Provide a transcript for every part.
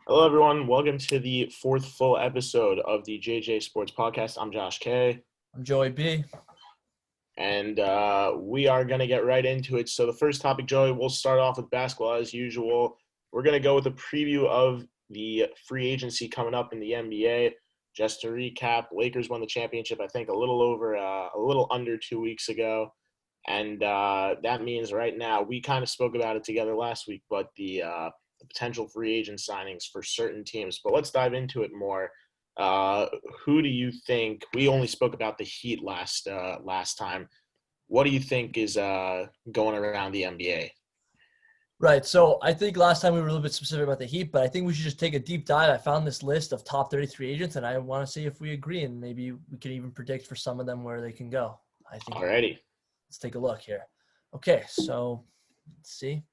Hello, everyone. Welcome to the fourth full episode of the JJSports podcast. I'm Josh K, I'm Joey B. and we are going to get right into it. So, the first topic, Joey, we'll start off with basketball as usual. We're going to go with a preview of the free agency coming up in the NBA. Just to recap, Lakers won the championship, I think, a little under 2 weeks ago. And that means right now, we kind of spoke about it together last week, but the potential free agent signings for certain teams. But let's dive into it more. Uh, who do you think? We only spoke about the Heat last time. What do you think is going around the NBA? Right. So I think last time we were a little bit specific about the Heat, but I think we should just take a deep dive. I found this list of top 33 agents, and I want to see if we agree, and maybe we can even predict for some of them where they can go. I think. Alrighty. Let's take a look here. Okay. So let's see.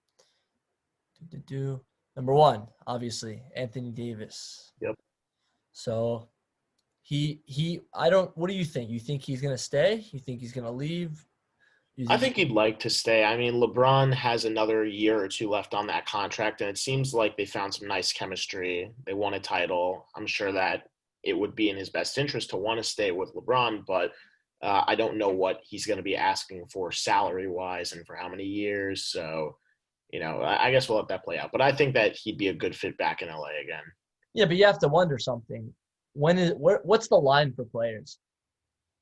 Number one, obviously, Anthony Davis. Yep. So I don't. What do you think? You think he's gonna stay? You think he's gonna leave? I think he'd like to stay. I mean, LeBron has another year or two left on that contract, and it seems like they found some nice chemistry. They won a title. I'm sure that it would be in his best interest to want to stay with LeBron, but I don't know what he's going to be asking for salary-wise and for how many years. So, I guess we'll let that play out. But I think that he'd be a good fit back in LA again. Yeah, but you have to wonder something. What's the line for players?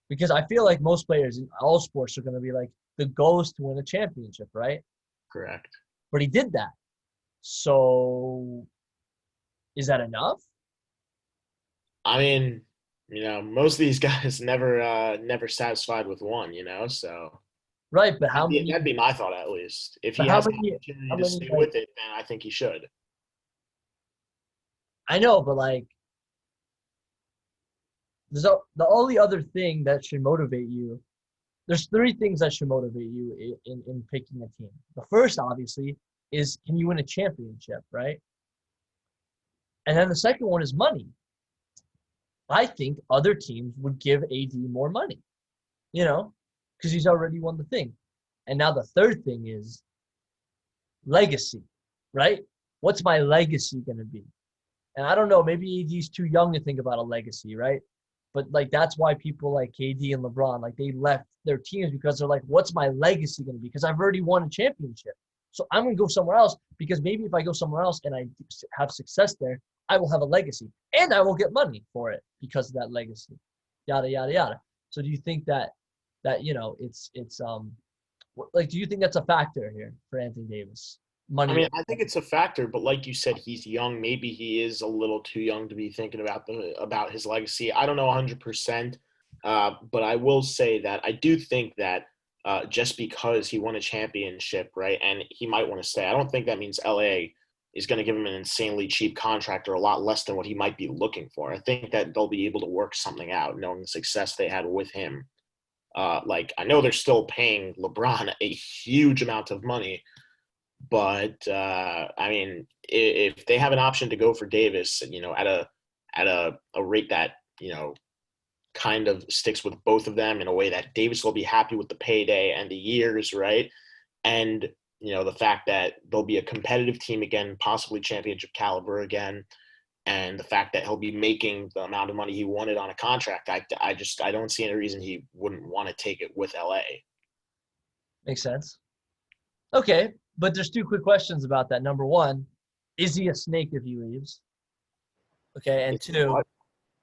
Because I feel like most players in all sports are going to be like the goal is to win a championship, right? Correct. But he did that. So is that enough? I mean, most of these guys never satisfied with one, so Right, but how that'd be, many? that'd be my thought at least. If But he how has the many? opportunity How to many? stay Like with it, then I think he should. I know, but like the only other thing that should motivate you. There's three things that should motivate you in picking a team. The first, obviously, is can you win a championship, right? And then the second one is money. I think other teams would give AD more money, because he's already won the thing. And now the third thing is legacy, right? What's my legacy going to be? And I don't know, maybe AD's too young to think about a legacy, right? But like that's why people like KD and LeBron, like they left their teams because they're like, what's my legacy going to be? Because I've already won a championship. So I'm going to go somewhere else because maybe if I go somewhere else and I have success there, I will have a legacy and I will get money for it because of that legacy. Yada yada yada. So do you think that it's like do you think that's a factor here for Anthony Davis? I Money. mean, I think it's a factor, but like you said, he's young. Maybe he is a little too young to be thinking about his legacy. I don't know 100%, but I will say that I do think that just because he won a championship, right, and he might want to stay, I don't think that means LA is going to give him an insanely cheap contract or a lot less than what he might be looking for. I think that they'll be able to work something out, knowing the success they had with him. Like I know they're still paying LeBron a huge amount of money, but I mean, if they have an option to go for Davis, at a rate that kind of sticks with both of them in a way that Davis will be happy with the payday and the years, right? And the fact that they'll be a competitive team again, possibly championship caliber again, and the fact that he'll be making the amount of money he wanted on a contract, I don't see any reason he wouldn't want to take it with LA. Makes sense. Okay, but there's two quick questions about that. Number one, is he a snake if he leaves? Okay, and two, What?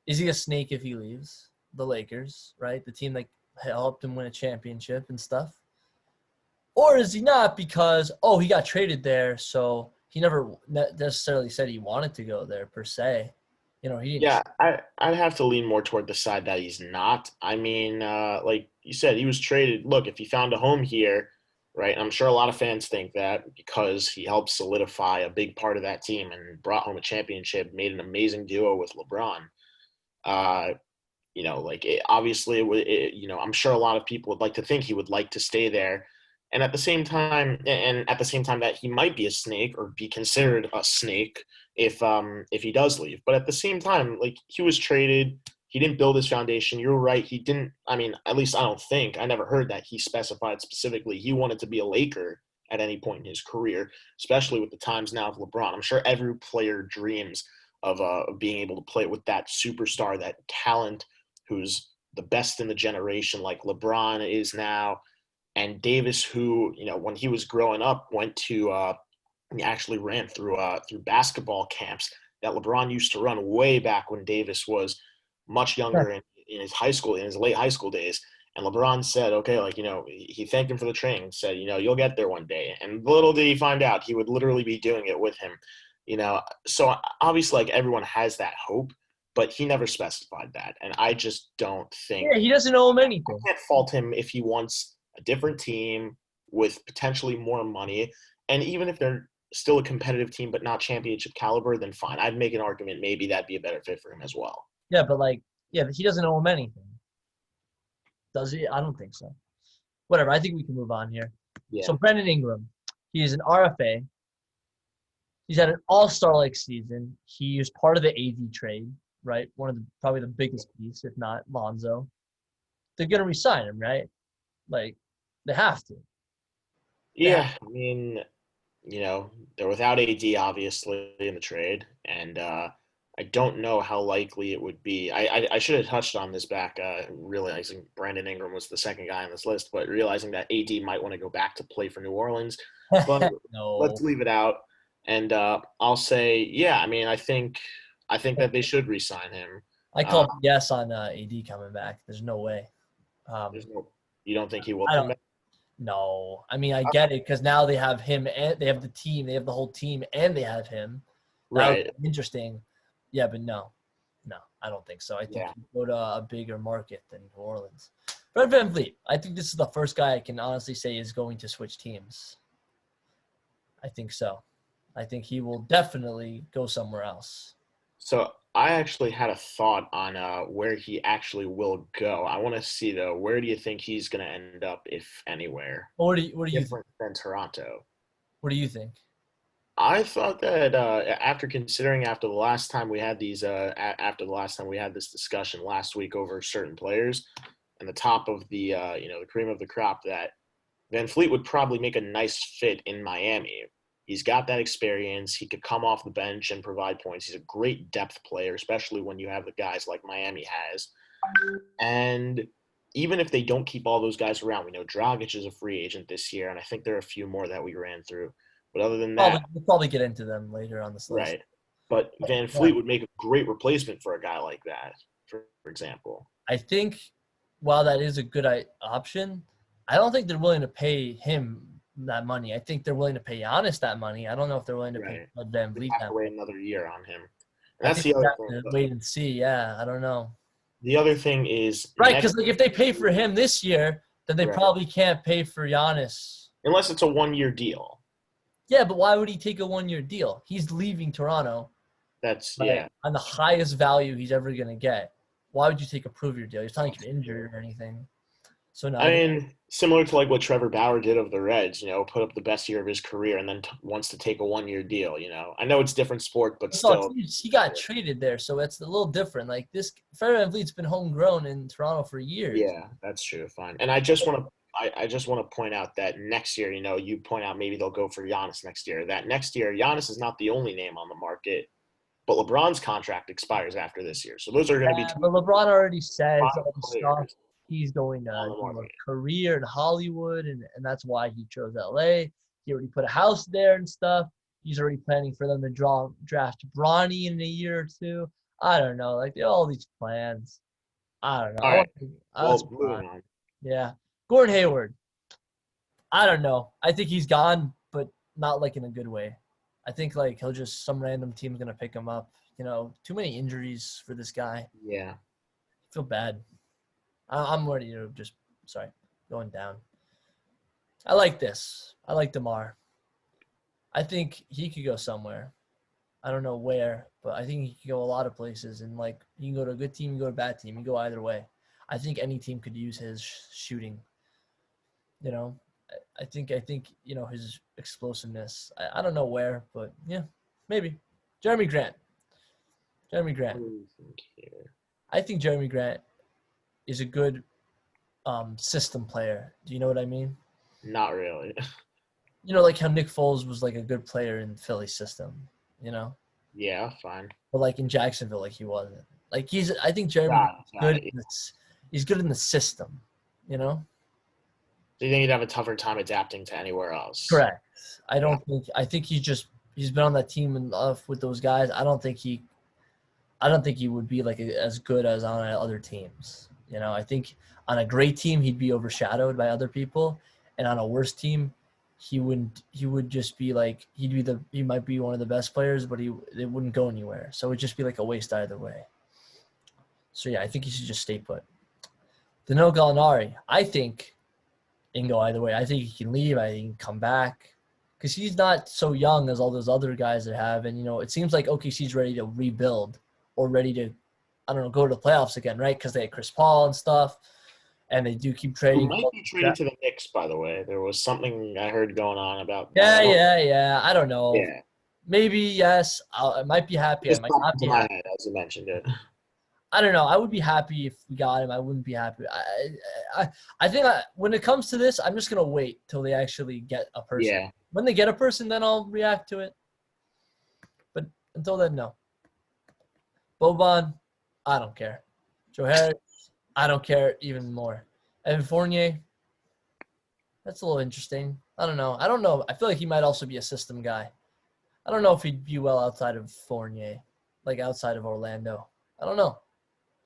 is he a snake if he leaves the Lakers, right? The team that helped him win a championship and stuff. Or is he not because, he got traded there, so he never necessarily said he wanted to go there per se. He didn't. Yeah, I'd have to lean more toward the side that he's not. I mean, like you said, he was traded. Look, if he found a home here, right? I'm sure a lot of fans think that because he helped solidify a big part of that team and brought home a championship, made an amazing duo with LeBron. Uh, obviously, I'm sure a lot of people would like to think he would like to stay there. And at the same time that he might be a snake or be considered a snake if he does leave. But at the same time, like he was traded, he didn't build his foundation. You're right, he didn't. I mean, at least I don't think I never heard that he specified specifically he wanted to be a Laker at any point in his career, especially with the times now of LeBron. I'm sure every player dreams of being able to play with that superstar, that talent who's the best in the generation like LeBron is now. And Davis, who, when he was growing up, went to he actually ran through basketball camps that LeBron used to run way back when Davis was much younger in his late high school days. And LeBron said, okay, he thanked him for the training and said, you'll get there one day. And little did he find out, he would literally be doing it with him. So obviously, everyone has that hope, but he never specified that. And I just don't think. Yeah, he doesn't owe him anything. I can't fault him if he wants a different team with potentially more money. And even if they're still a competitive team but not championship caliber, then fine. I'd make an argument maybe that'd be a better fit for him as well. Yeah, but he doesn't owe him anything. Does he? I don't think so. Whatever. I think we can move on here. Yeah. So Brandon Ingram, he is an RFA. He's had an all-star-like season. He was part of the AD trade, right? Probably the biggest piece, if not Lonzo. They're gonna resign him, right? They have to. Yeah, I mean, they're without AD obviously in the trade, and I don't know how likely it would be. I should have touched on this back, realizing Brandon Ingram was the second guy on this list, but realizing that AD might want to go back to play for New Orleans. But No. let's leave it out. And I'll say, yeah, I mean, I think that they should re-sign him. I called yes on AD coming back. There's no way. You don't think he will come back? No. I mean, I get it because now they have him and they have the team. They have the whole team and they have him. Right. Interesting. Yeah, but no, I don't think so. I think you go to a bigger market than New Orleans. Fred VanVleet, I think this is the first guy I can honestly say is going to switch teams. I think so. I think he will definitely go somewhere else. So I actually had a thought on where he actually will go. I want to see, though, where do you think he's going to end up, if anywhere? What do you Different than Toronto. What do you think? I thought that after the last time we had this discussion last week over certain players, and the top of the the cream of the crop, that VanVleet would probably make a nice fit in Miami. He's got that experience. He could come off the bench and provide points. He's a great depth player, especially when you have the guys like Miami has. And even if they don't keep all those guys around, we know Dragic is a free agent this year, and I think there are a few more that we ran through. But other than that, we'll probably get into them later on this list. Right. But VanVleet would make a great replacement for a guy like that, for example. I think while that is a good option, I don't think they're willing to pay him that money. I think they're willing to pay Giannis that money. I don't know if they're willing to pay VanVleet that money. Wait another year on him. That's the other thing. Wait and see. Yeah, I don't know. The other thing is because if they pay for him this year, then they probably can't pay for Giannis unless it's a 1-year deal. Yeah, but why would he take a 1-year deal? He's leaving Toronto. That's on the highest value he's ever gonna get. Why would you take a prove-your deal? He's not like you're injured or anything. So no. I mean, similar to what Trevor Bauer did of the Reds, put up the best year of his career and then wants to take a 1-year deal. I know it's different sport, but still. He got traded there, so it's a little different. This Fred VanVleet's been homegrown in Toronto for years. Yeah, that's true. Fine, and I just want to point out that next year, you point out maybe they'll go for Giannis next year. That next year, Giannis is not the only name on the market, but LeBron's contract expires after this year. So those are going to be. But LeBron already said stuff. He's going to do a career in Hollywood, and that's why he chose LA. He already put a house there and stuff. He's already planning for them to draft Bronny in a year or two. I don't know. They have all these plans. I don't know. All right. Moving on. Yeah. Gordon Hayward. I don't know. I think he's gone, but not in a good way. I think he'll just some random team's gonna pick him up. Too many injuries for this guy. Yeah. I feel bad. I'm ready to going down. I like this. I like DeMar. I think he could go somewhere. I don't know where, but I think he could go a lot of places. And you can go to a good team, you can go to a bad team, you can go either way. I think any team could use his shooting. I think his explosiveness. I don't know where, but yeah, maybe. Jeremy Grant. I think Jeremy Grant is a good system player. Do you know what I mean? Not really. You know, like how Nick Foles was like a good player in Philly's system, you know? Yeah, fine. But like in Jacksonville, like he wasn't. Like I think Jeremy Got is it. Got good it. in this. He's good in the system, you know? Do you think he'd have a tougher time adapting to anywhere else? Correct. I think he's been on that team enough with those guys. I don't think he would be like as good as on other teams. You know, I think on a great team he'd be overshadowed by other people, and on a worse team, he wouldn't. He would just be like he might be one of the best players, but it wouldn't go anywhere. So it would just be like a waste either way. So yeah, I think he should just stay put. Danilo Gallinari, I think it can go either way. I think he can leave. I think he can come back because he's not so young as all those other guys that have. And, you know, it seems like OKC's ready to rebuild or ready to, I don't know, go to the playoffs again, right? Because they had Chris Paul and stuff, and they do keep Who trading. might be traded to the Knicks, by the way. There was something I heard going on about that. Yeah. I don't know. Yeah, Maybe yes. I might be happy. I just might popped not into be my happy. head as you mentioned it. I don't know. I would be happy if we got him. I wouldn't be happy. I think when it comes to this, I'm just gonna wait till they actually get a person. Yeah, When they get a person, then I'll react to it. But until then, no. Boban, I don't care. Joe Harris, I don't care even more. Evan Fournier, that's a little interesting. I don't know. I feel like he might also be a system guy. I don't know if he'd be well outside of Fournier, like outside of Orlando. I don't know.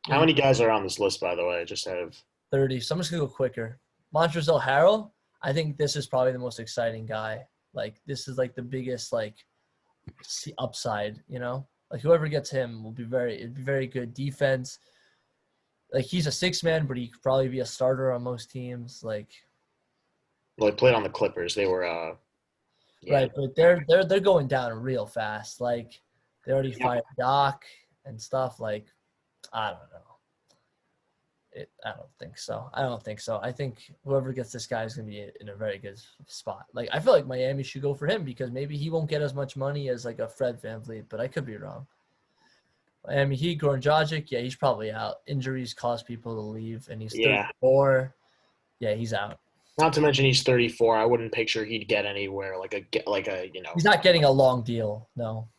how many guys are on this list, by the way? Just out of 30. So I'm just going to go quicker. Montrezl Harrell, I think this is probably the most exciting guy. Like, this is like the biggest, like, upside, you know? Like, whoever gets him it'd be very good defense. Like, he's a six-man, but he could probably be a starter on most teams. Like, well, he played on the Clippers. They were yeah. right, but they're going down real fast. Like, they already fired Doc and stuff. Like, I don't know. I don't think so. I think whoever gets this guy is going to be in a very good spot. Like, I feel like Miami should go for him because maybe he won't get as much money as like a Fred VanVleet, but I could be wrong. Miami Heat, Goran Dragic, yeah, he's probably out. Injuries cause people to leave, and he's 34. Yeah, he's out. Not to mention he's 34. I wouldn't picture he'd get anywhere like a He's not getting a long deal, no.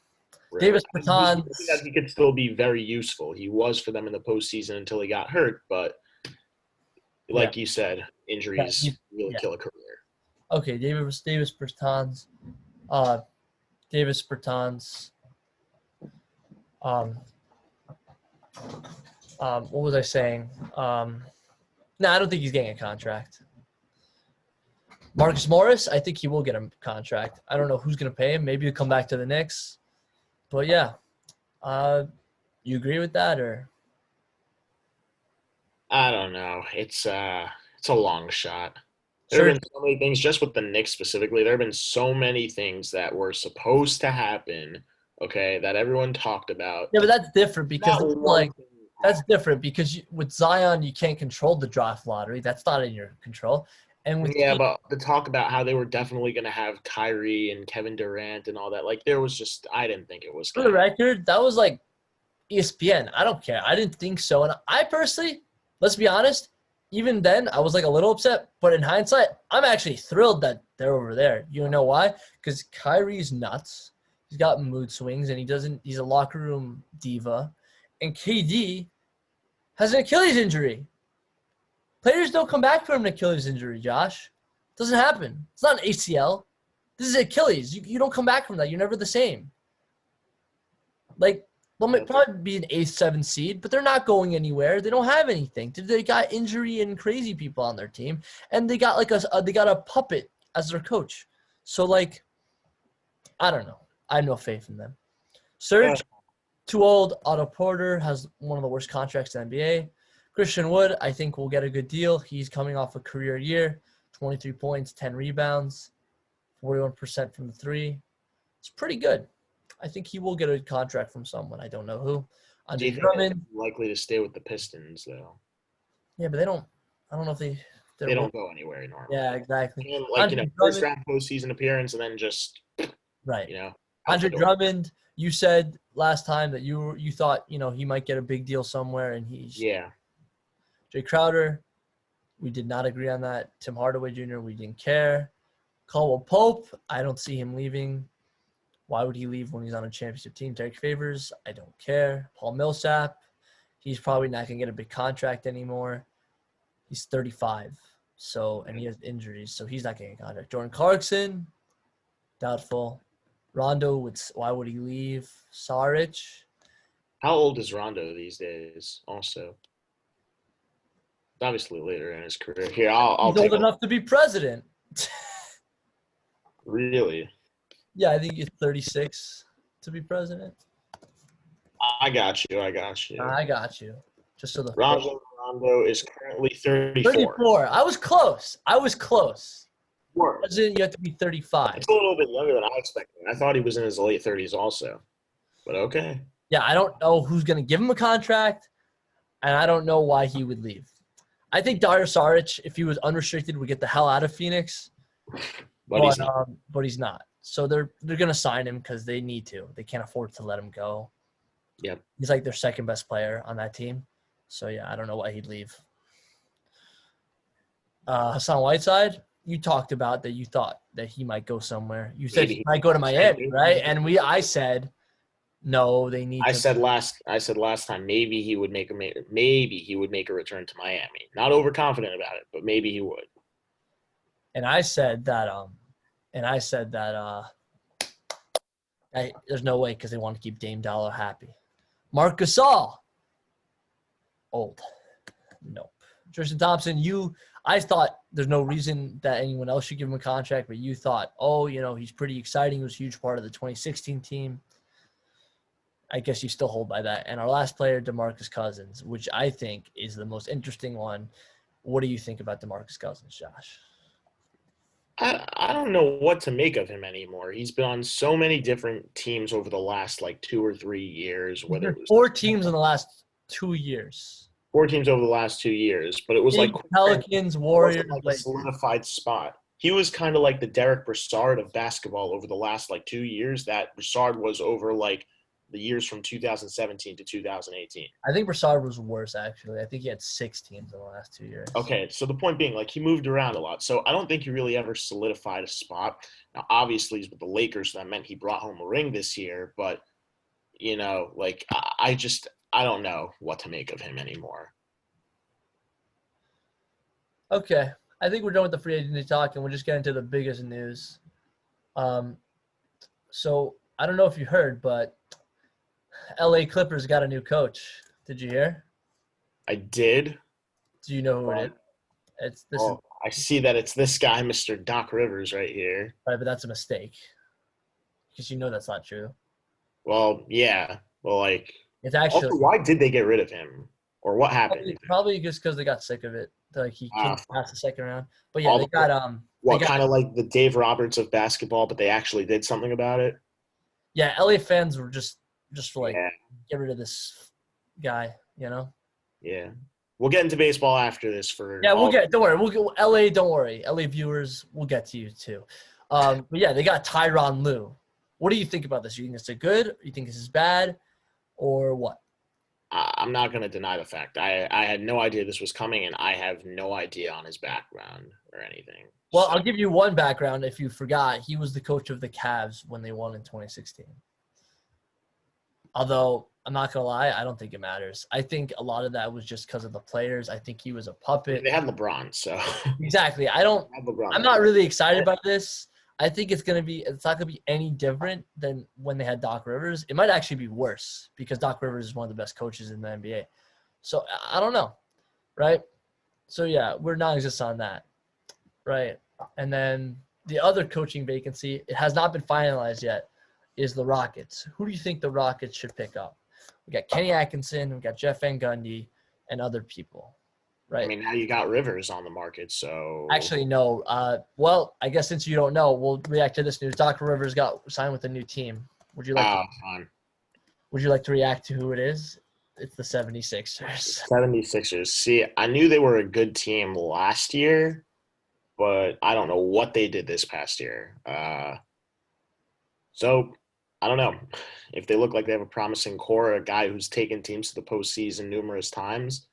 Really. Davis I think Bertans. that he could still be very useful. He was for them in the postseason until he got hurt, but like you said, injuries really kill a career. Okay, Davis Bertans. Davis Bertans. What was I saying? No, I don't think he's getting a contract. Marcus Morris, I think he will get a contract. I don't know who's going to pay him. Maybe he'll come back to the Knicks. But, yeah. You agree with that? Or I don't know. It's a long shot. There have been so many things, just with the Knicks specifically, there have been so many things that were supposed to happen, okay, that everyone talked about. Yeah, but that's different because with Zion, you can't control the draft lottery. That's not in your control. And with but the talk about how they were definitely going to have Kyrie and Kevin Durant and all that, like there was just, I didn't think it was. For the record, that was like ESPN. I don't care. I didn't think so. And I personally, let's be honest, even then I was like a little upset. But in hindsight, I'm actually thrilled that they're over there. You know why? Because Kyrie's nuts. He's got mood swings and he's a locker room diva. And KD has an Achilles injury. Players don't come back from an Achilles injury, Josh. It doesn't happen. It's not an ACL. This is Achilles. You don't come back from that. You're never the same. Like, they might probably be an 8th, 7th seed, but they're not going anywhere. They don't have anything. They got injury and crazy people on their team, and they got they got a puppet as their coach. So, like, I don't know. I have no faith in them. Serge, too old. Otto Porter has one of the worst contracts in the NBA. Christian Wood, I think, will get a good deal. He's coming off a career year, 23 points, 10 rebounds, 41% from the three. It's pretty good. I think he will get a contract from someone. I don't know who. Andre Drummond. Likely to stay with the Pistons, though. Yeah, but they don't – I don't know if they don't go anywhere normally. Yeah, exactly. And, first round postseason appearance and then just – right. You know. Andre Drummond, you said last time that you thought, he might get a big deal somewhere, and he's – yeah. Jay Crowder, we did not agree on that. Tim Hardaway Jr., we didn't care. Caldwell Pope, I don't see him leaving. Why would he leave when he's on a championship team? Derek Favors, I don't care. Paul Millsap, he's probably not going to get a big contract anymore. He's 35, and he has injuries, so he's not getting a contract. Jordan Clarkson, doubtful. Rondo, why would he leave? Saric. How old is Rondo these days? Also, obviously later in his career. Here, I'll He's old enough to be president. Really? Yeah, I think he's 36 to be president. I got you. I got you. Just so the Rondo is currently 34. 34. I was close. Sure. President, you have to be 35. It's a little bit younger than I expected. I thought he was in his late 30s also. But okay. Yeah, I don't know who's going to give him a contract, and I don't know why he would leave. I think Dario Saric, if he was unrestricted, would get the hell out of Phoenix. But he's not. So they're going to sign him because they need to. They can't afford to let him go. Yep. He's like their second best player on that team. So, yeah, I don't know why he'd leave. Hassan Whiteside, you talked about that you thought that he might go somewhere. You said he might go to Miami, right? And I said, no, they need I said last time maybe he would make a return to Miami. Not overconfident about it, but maybe he would. And I said that there's no way because they want to keep Dame Dollar happy. Marc Gasol, old. Nope. Tristan Thompson, I thought there's no reason that anyone else should give him a contract, but you thought, he's pretty exciting. He was a huge part of the 2016 team. I guess you still hold by that. And our last player, DeMarcus Cousins, which I think is the most interesting one. What do you think about DeMarcus Cousins, Josh? I don't know what to make of him anymore. He's been on so many different teams over the last 2 or 3 years. Whether it was 4 teams in the last 2 years. 4 teams over the last 2 years, but it was Pelicans, Warriors, a solidified spot. He was kind of like the Derek Brassard of basketball over the last 2 years. That Brassard was over the years from 2017 to 2018. I think Brassard was worse, actually. I think he had 6 teams in the last 2 years. Okay, so the point being, he moved around a lot. So I don't think he really ever solidified a spot. Now, obviously, he's with the Lakers, so that meant he brought home a ring this year. But, I don't know what to make of him anymore. Okay. I think we're done with the free agency talk, and we'll just get into the biggest news. So I don't know if you heard, but LA Clippers got a new coach. Did you hear? I did. Do you know who it is? I see that it's this guy, Mr. Doc Rivers, right here. Right, but that's a mistake. Because that's not true. Well, yeah. Well, it's actually. Also, why did they get rid of him? Or what happened? Probably just because they got sick of it. He couldn't pass the second round. But yeah, they got kind of like the Dave Roberts of basketball, but they actually did something about it. Yeah, LA fans were just get rid of this guy, Yeah. We'll get into baseball after this don't worry. LA, don't worry. LA viewers, we'll get to you too. But yeah, they got Tyronn Lue. What do you think about this? You think it's good? You think this is bad? Or what? I'm not going to deny the fact. I had no idea this was coming, and I have no idea on his background or anything. Well, I'll give you one background if you forgot. He was the coach of the Cavs when they won in 2016. Although, I'm not going to lie, I don't think it matters. I think a lot of that was just because of the players. I think he was a puppet. They had LeBron, so. Exactly. I'm not really excited by this. I think it's not going to be any different than when they had Doc Rivers. It might actually be worse because Doc Rivers is one of the best coaches in the NBA. So I don't know, right? So yeah, we're non-existent on that, right? And then the other coaching vacancy, it has not been finalized yet, is the Rockets. Who do you think the Rockets should pick up? We got Kenny Atkinson, we got Jeff Van Gundy, and other people. Right. I mean, now you got Rivers on the market, so. Actually, no. Well, I guess since you don't know, we'll react to this news. Dr. Rivers got signed with a new team. Would you like to react to who it is? It's the 76ers. 76ers. See, I knew they were a good team last year, but I don't know what they did this past year. So, I don't know. If they look like they have a promising core, a guy who's taken teams to the postseason numerous times,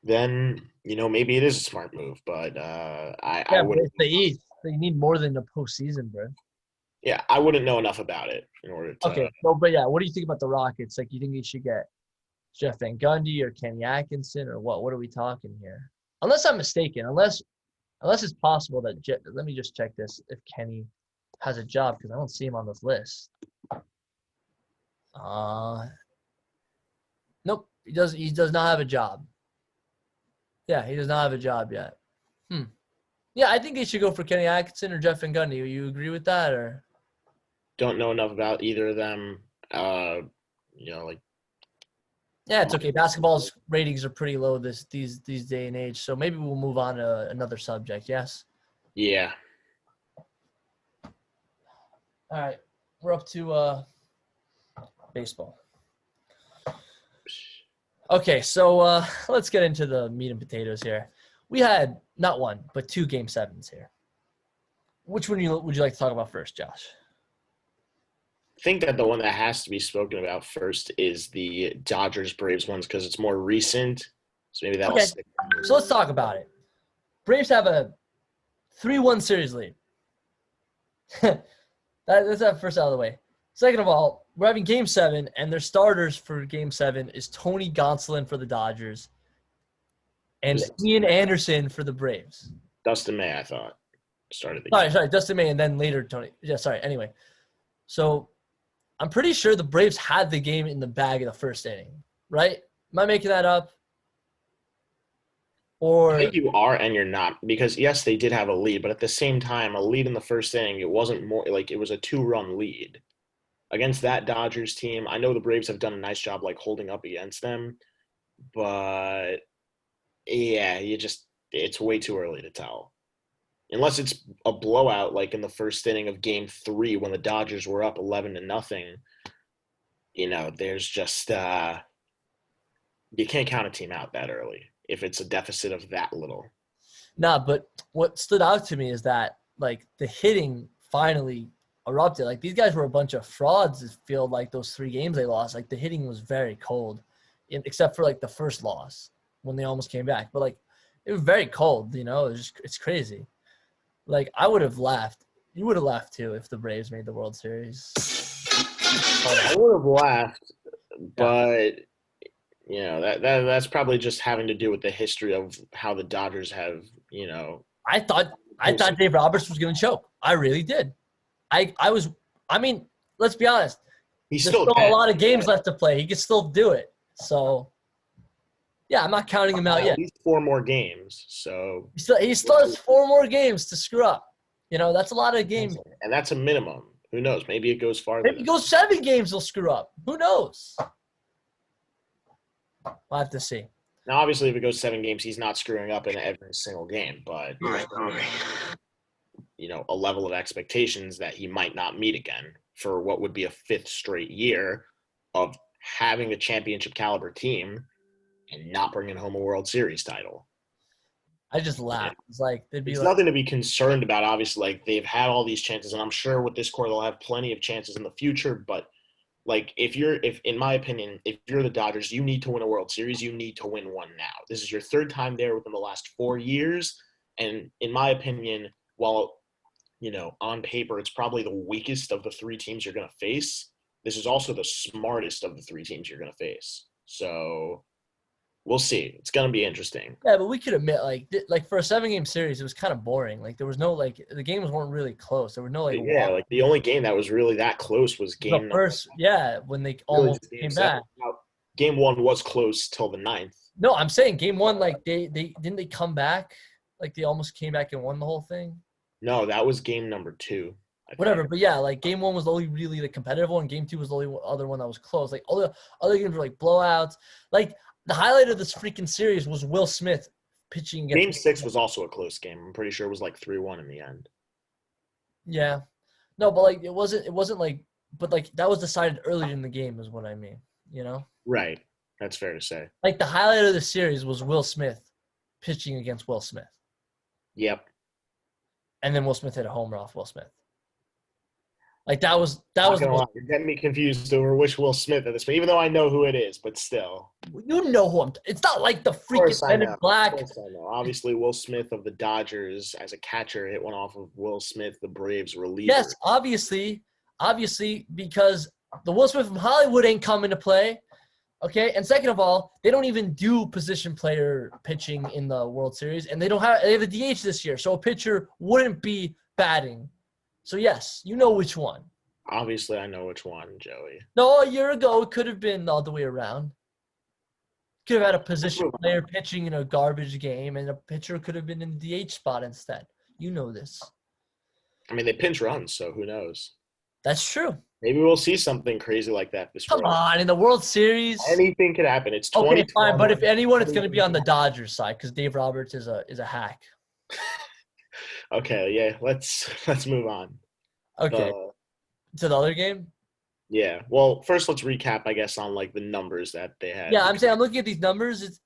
then, maybe it is a smart move. But I would. It's the East. So you need more than a postseason, bro. Yeah, I wouldn't know enough about it in order to. Okay, no, but yeah, what do you think about the Rockets? Like, you think you should get Jeff Van Gundy or Kenny Atkinson or what? What are we talking here? Unless I'm mistaken, unless it's possible that let me just check this if Kenny has a job because I don't see him on this list. Nope, he does. He does not have a job. Yeah, he does not have a job yet. Yeah, I think they should go for Kenny Atkinson or Jeff Van Gundy. You agree with that, or? Don't know enough about either of them. Like. Yeah, it's okay. Basketball's ratings are pretty low these day and age, so maybe we'll move on to another subject. Yes. Yeah. All right, we're up to baseball. Okay, so let's get into the meat and potatoes here. We had not one, but 2 Game 7s here. Which one would you like to talk about first, Josh? I think that the one that has to be spoken about first is the Dodgers-Braves ones because it's more recent. So maybe that'll stick. So let's talk about it. Braves have a 3-1 series lead. That's that first out of the way. Second of all, we're having Game 7, and their starters for Game 7 is Tony Gonsolin for the Dodgers and Ian Anderson for the Braves. Dustin May, I thought, started the game. Sorry, Dustin May, and then later Tony. Yeah, sorry. Anyway, so I'm pretty sure the Braves had the game in the bag in the first inning, right? Am I making that up? Or I think you are and you're not because, yes, they did have a lead, but at the same time, a lead in the first inning, it wasn't more like it was a 2-run lead. Against that Dodgers team, I know the Braves have done a nice job like holding up against them, but yeah, it's way too early to tell. Unless it's a blowout like in the first inning of Game 3 when the Dodgers were up 11-0, there's just you can't count a team out that early if it's a deficit of that little. Nah, but what stood out to me is that like the hitting finally erupted. Like these guys were a bunch of frauds. It felt like those 3 games they lost. Like the hitting was very cold, except for like the first loss when they almost came back. But like it was very cold. It's crazy. Like I would have laughed. You would have laughed too if the Braves made the World Series. I would have laughed, but that's probably just having to do with the history of how the Dodgers have. I thought Dave Roberts was going to choke. I really did. I mean, let's be honest. There's still a lot of games left to play. He can still do it. So, yeah, I'm not counting him out yet. At least 4 more games. So he still has 4 more games to screw up. That's a lot of games. And that's a minimum. Who knows? Maybe it goes farther. Maybe it goes 7 games, he'll screw up. Who knows? We'll have to see. Now, obviously, if it goes 7 games, he's not screwing up in every single game. But, a level of expectations that he might not meet again for what would be a 5th straight year of having a championship caliber team and not bringing home a World Series title. I just laughed. It's like they'd be It's nothing to be concerned about. Obviously, like they've had all these chances, and I'm sure with this core they'll have plenty of chances in the future. But like, if in my opinion, if you're the Dodgers, you need to win a World Series. You need to win one now. This is your 3rd time there within the last 4 years, and in my opinion, while on paper it's probably the weakest of the 3 teams you're going to face, this is also the smartest of the 3 teams you're going to face. So we'll see. It's going to be interesting. Yeah, but we could admit, like for a 7-game series, it was kind of boring. Like there was no the games weren't really close. There were no like the only game that was really that close was game first. When they almost came back. Game 1 was close till the 9th. No, I'm saying Game 1, like they didn't they come back, like they almost came back and won the whole thing. No, that was game number 2. Whatever, but yeah, like Game 1 was the only really the competitive one. Game 2 was the only other one that was close. Like all the other games were like blowouts. Like the highlight of this freaking series was Will Smith pitching against. Game 6 was also a close game. I'm pretty sure it was like 3-1 in the end. Yeah, no, but like it wasn't like, but like that was decided earlier in the game, is what I mean. Right. That's fair to say. Like the highlight of the series was Will Smith pitching against Will Smith. Yep. And then Will Smith hit a homer off Will Smith. Like that was Not the gonna most. lie, you're getting me confused over which Will Smith at this point, even though I know who it is, but still. You know who I'm. It's not like the Of freaking course I Men in know. Of Black. course I know. Obviously, Will Smith of the Dodgers as a catcher hit one off of Will Smith, the Braves reliever. Yes, obviously, because the Will Smith from Hollywood ain't coming to play. Okay, and second of all, they don't even do position player pitching in the World Series, and they have a DH this year, so a pitcher wouldn't be batting. So yes, you know which one. Obviously, I know which one, Joey. No, a year ago it could have been the other way around. Could have had a position player pitching in a garbage game, and a pitcher could have been in the DH spot instead. You know this. I mean, they pinch runs, so who knows? That's true. Maybe we'll see something crazy like that this Come World. on, in the World Series. Anything could happen. It's Okay, 2012. fine, but if anyone, it's going to be on the Dodgers side because Dave Roberts is a hack. Okay, yeah, let's move on. Okay, to the other game. Yeah. Well, first let's recap, I guess, on like the numbers that they had. Yeah, I'm saying I'm looking at these numbers. It's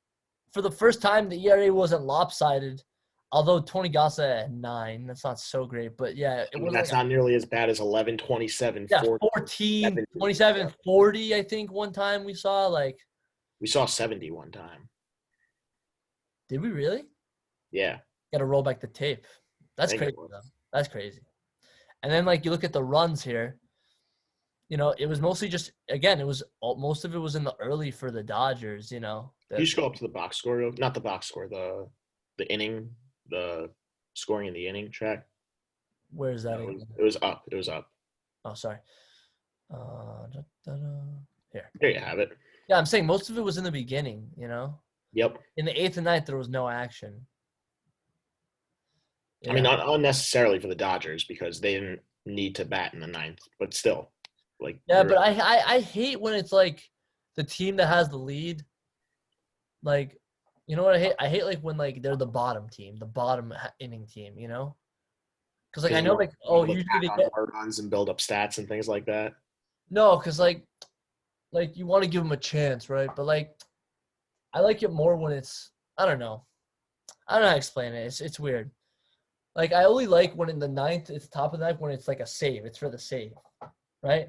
for the first time the ERA wasn't lopsided, although Tony Gossa had 9. That's not so great, but yeah, it was. That's not nearly as bad as 11, 27, Yeah, 40, 14, 70. 27, 40, I think one time we saw, like. We saw 70 one time. Did we really? Yeah. Got to roll back the tape. That's crazy, though. That's crazy. And then, like, you look at the runs here. You know, it was mostly just, again, most of it was in the early for the Dodgers, you know. You just go up to the box score, not the box score, the inning, the scoring in the inning track. Where is that? It was up. It was up. Oh, sorry. Here. There you have it. Yeah, I'm saying most of it was in the beginning, you know? Yep. In the 8th and 9th, there was no action. Yeah. I mean, not unnecessarily for the Dodgers because they didn't need to bat in the 9th, but still. Like, yeah, but I hate when it's like the team that has the lead. Like, you know what I hate? I hate like when like they're the bottom team, the bottom inning team. You know, because like I know like usually they get runs and build up stats and things like that. No, because like you want to give them a chance, right? But like I like it more when it's I don't know how to explain it. It's weird. Like I only like when in the 9th, it's top of the 9th when it's like a save. It's for the save, right?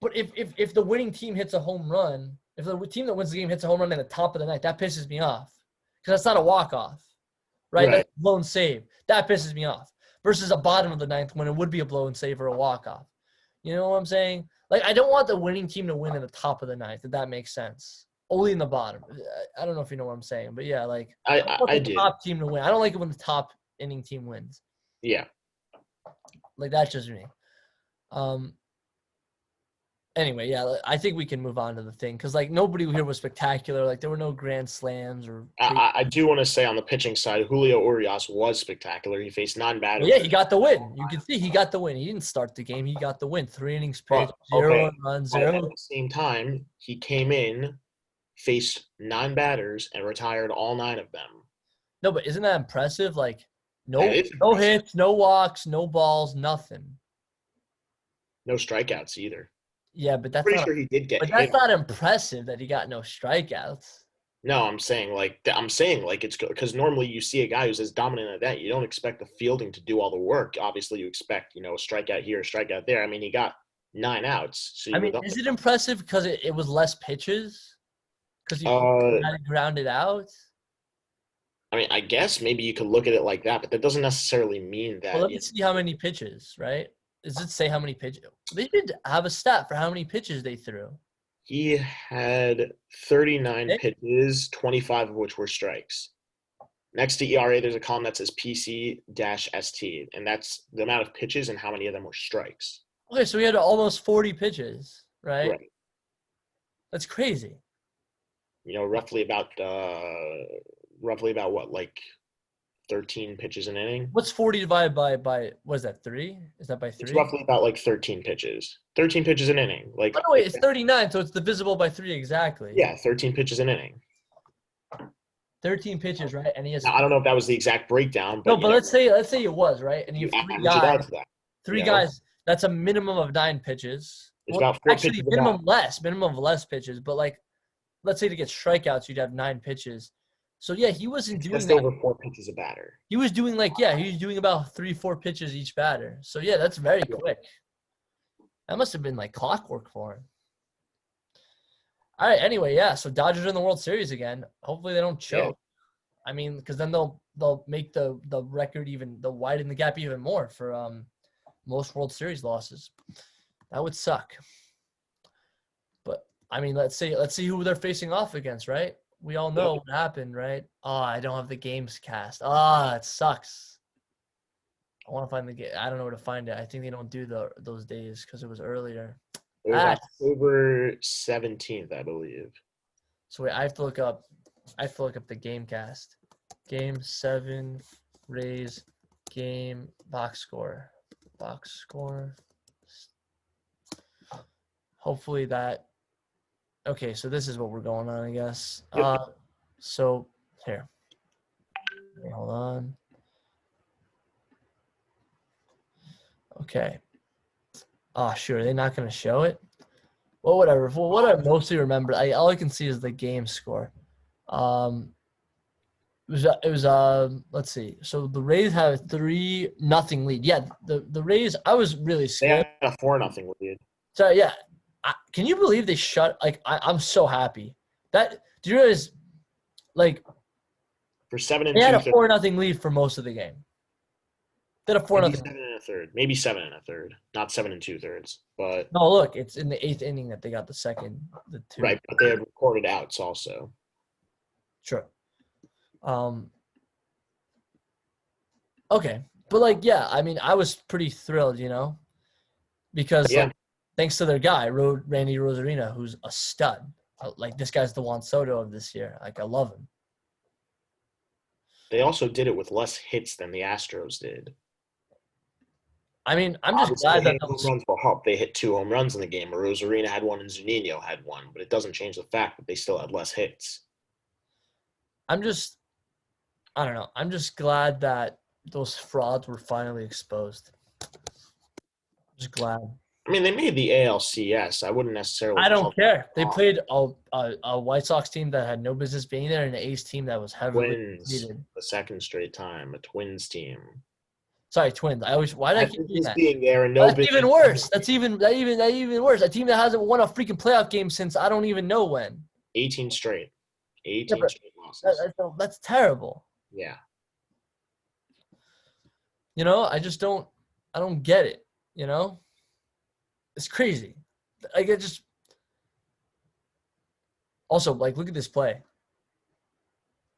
But if the winning team hits a home run, if the team that wins the game hits a home run in the top of the 9th, that pisses me off because that's not a walk-off, right? That's a blown save. That pisses me off versus a bottom of the 9th when it would be a blown save or a walk-off. You know what I'm saying? Like, I don't want the winning team to win in the top of the 9th, if that makes sense. Only in the bottom. I don't know if you know what I'm saying, but yeah, like I want the top team to win. I don't like it when the top inning team wins. Yeah. Like, that's just me. Anyway, yeah, I think we can move on to the thing because, like, nobody here was spectacular. Like, there were no grand slams or. I do want to say on the pitching side, Julio Urias was spectacular. He faced 9 batters. Well, yeah, he got the win. You can see he got the win. He didn't start the game. He got the win. 3 innings pitched, 0 runs, 0. At the same time, he came in, faced 9 batters, and retired all 9 of them. No, but isn't that impressive? Like, no hits, no walks, no balls, nothing. No strikeouts either. Yeah, but that's pretty sure he did get. But that's not impressive that he got no strikeouts. No, I'm saying it's because normally you see a guy who's as dominant at that, you don't expect the fielding to do all the work. Obviously, you expect a strikeout here, a strikeout there. I mean, he got 9 outs. So is it impressive because it was less pitches? Because he had it grounded out. I mean, I guess maybe you could look at it like that, but that doesn't necessarily mean that. Well, let's see how many pitches, right? Does it say how many pitches? They did have a stat for how many pitches they threw. He had 39 pitches, 25 of which were strikes. Next to ERA, there's a column that says PC-ST, and that's the amount of pitches and how many of them were strikes. Okay, so he had almost 40 pitches, right? Right. That's crazy. Roughly about what, like 13 pitches an inning. What's 40 divided by what is that, 3? Is that by 3? It's roughly about like 13 pitches. 13 pitches an inning. Like, by the way, it's 39, so it's divisible by 3 exactly. Yeah, 13 pitches an inning. 13 pitches, right? And he has. Now, I don't know if that was the exact breakdown, but let's say it was, right? And you have 3 guys. Three guys. That's a minimum of 9 pitches. It's about 4 pitches. Actually, minimum of less pitches. But like, let's say to get strikeouts, you'd have 9 pitches. So yeah, he wasn't doing just over 4 pitches a batter. He was doing about 3-4 pitches each batter. So yeah, that's very quick. That must have been like clockwork for him. All right. Anyway, yeah. So Dodgers are in the World Series again. Hopefully they don't choke. I mean, because then they'll make the record they'll widen the gap even more for most World Series losses. That would suck. But I mean, let's see who they're facing off against, right? We all know what happened, right? Oh, I don't have the games cast. It sucks. I want to find the game. I don't know where to find it. I think they don't do those days because it was earlier. It was October 17th, I believe. So wait, I have to look up the game cast. Game 7, Rays, game box score. Hopefully that. Okay, so this is what we're going on, I guess. Yep. So here. Wait, hold on. Okay. Oh, sure. Are they not going to show it? Well, whatever. Well, what I mostly remember, all I can see is the game score. It was let's see. So the Rays have a 3-0 lead. Yeah, the Rays. I was really scared. They had a 4-0 lead. So yeah, can you believe they shut? I'm so happy. Do you realize? Like for 7 and 2. They had a 4-0 lead for most of the game. They had a 4-0. 7 1/3, maybe 7 1/3, not 7 2/3. But no, look, it's in the 8th inning that they got the 2. Right, but they had recorded outs also. Sure. Okay, but yeah, I mean, I was pretty thrilled, because thanks to their guy, Randy Rosarina, who's a stud. This guy's the Juan Soto of this year. I love him. They also did it with less hits than the Astros did. I mean, I'm just glad that home runs will help. They hit 2 home runs in the game. Rosarina had 1 and Zunino had 1, but it doesn't change the fact that they still had less hits. I don't know. I'm just glad that those frauds were finally exposed. I'm just glad. I mean, they made the ALCS. I wouldn't necessarily. I don't care. They played a White Sox team that had no business being there, and an A's team that was heavily Twins. The second straight time, a Twins team. Sorry, Twins. Why did I keep doing that? Being there and no That's even worse. That's even worse. A team that hasn't won a freaking playoff game since I don't even know when. 18 straight. 18 straight losses. That's terrible. Yeah. I just don't get it, It's crazy. Also, look at this play.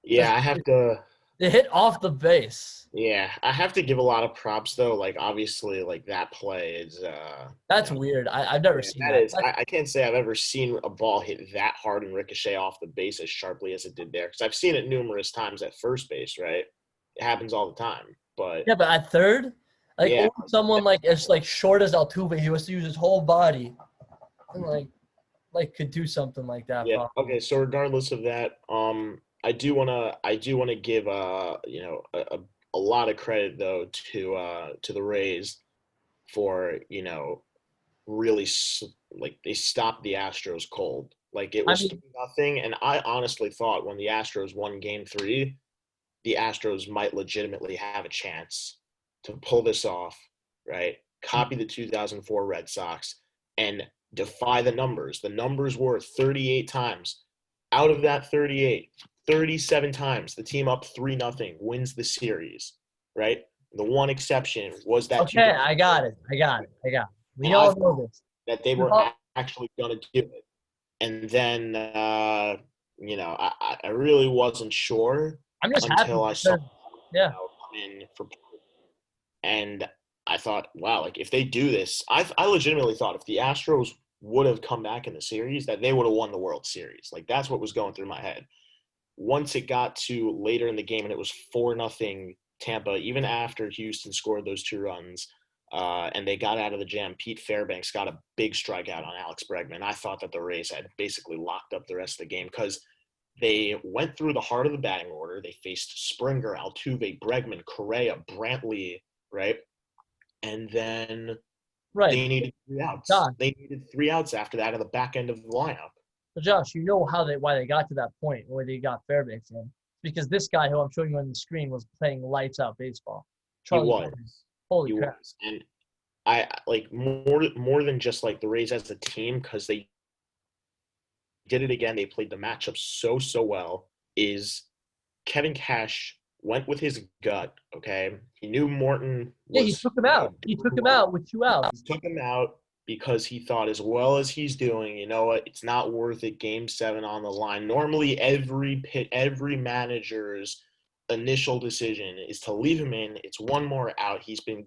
Yeah, I have to. They hit off the base. Yeah, I have to give a lot of props though. Obviously, that play is. That's weird. I've never seen that. I can't say I've ever seen a ball hit that hard and ricochet off the base as sharply as it did there. Because I've seen it numerous times at first base. Right, it happens all the time. But yeah, but at third, someone as short as Altuve, he was to use his whole body, and could do something like that. Yeah. Probably. Okay. So regardless of that, I do wanna give a lot of credit though to the Rays for really they stopped the Astros cold. It was 3-0, and I honestly thought when the Astros won Game 3, the Astros might legitimately have a chance to pull this off, right? Copy the 2004 Red Sox and defy the numbers. The numbers were 38 times. Out of that 38, 37 times the team up 3-0 wins the series, right? The one exception was that. Okay, I got it. We all know this. That they were actually going to do it. And then, I really wasn't sure. I'm just until happy I saw come in for, and I thought, wow, if they do this, I legitimately thought if the Astros would have come back in the series, that they would have won the World Series. That's what was going through my head. Once it got to later in the game and it was 4-0 Tampa, even after Houston scored those 2 runs, and they got out of the jam, Pete Fairbanks got a big strikeout on Alex Bregman. I thought that the Rays had basically locked up the rest of the game because they went through the heart of the batting order. They faced Springer, Altuve, Bregman, Correa, Brantley, right? And then they needed 3 outs. They needed 3 outs after that at the back end of the lineup. So, Josh, why they got to that point where they got Fairbanks in. Because this guy who I'm showing you on the screen was playing lights out baseball. Charlie Morton. Holy crap. And I like more than just like the Rays as a team, because they did it again. They played the matchup so well. Is Kevin Cash went with his gut. Okay, he knew Morton Yeah, he was took him out. He took doing him well. out with 2 He outs. took him out because he thought, as well as he's doing, you know what, it's not worth it. Game 7 on the line. Normally, every manager's initial decision is to leave him in. It's one more out. He's been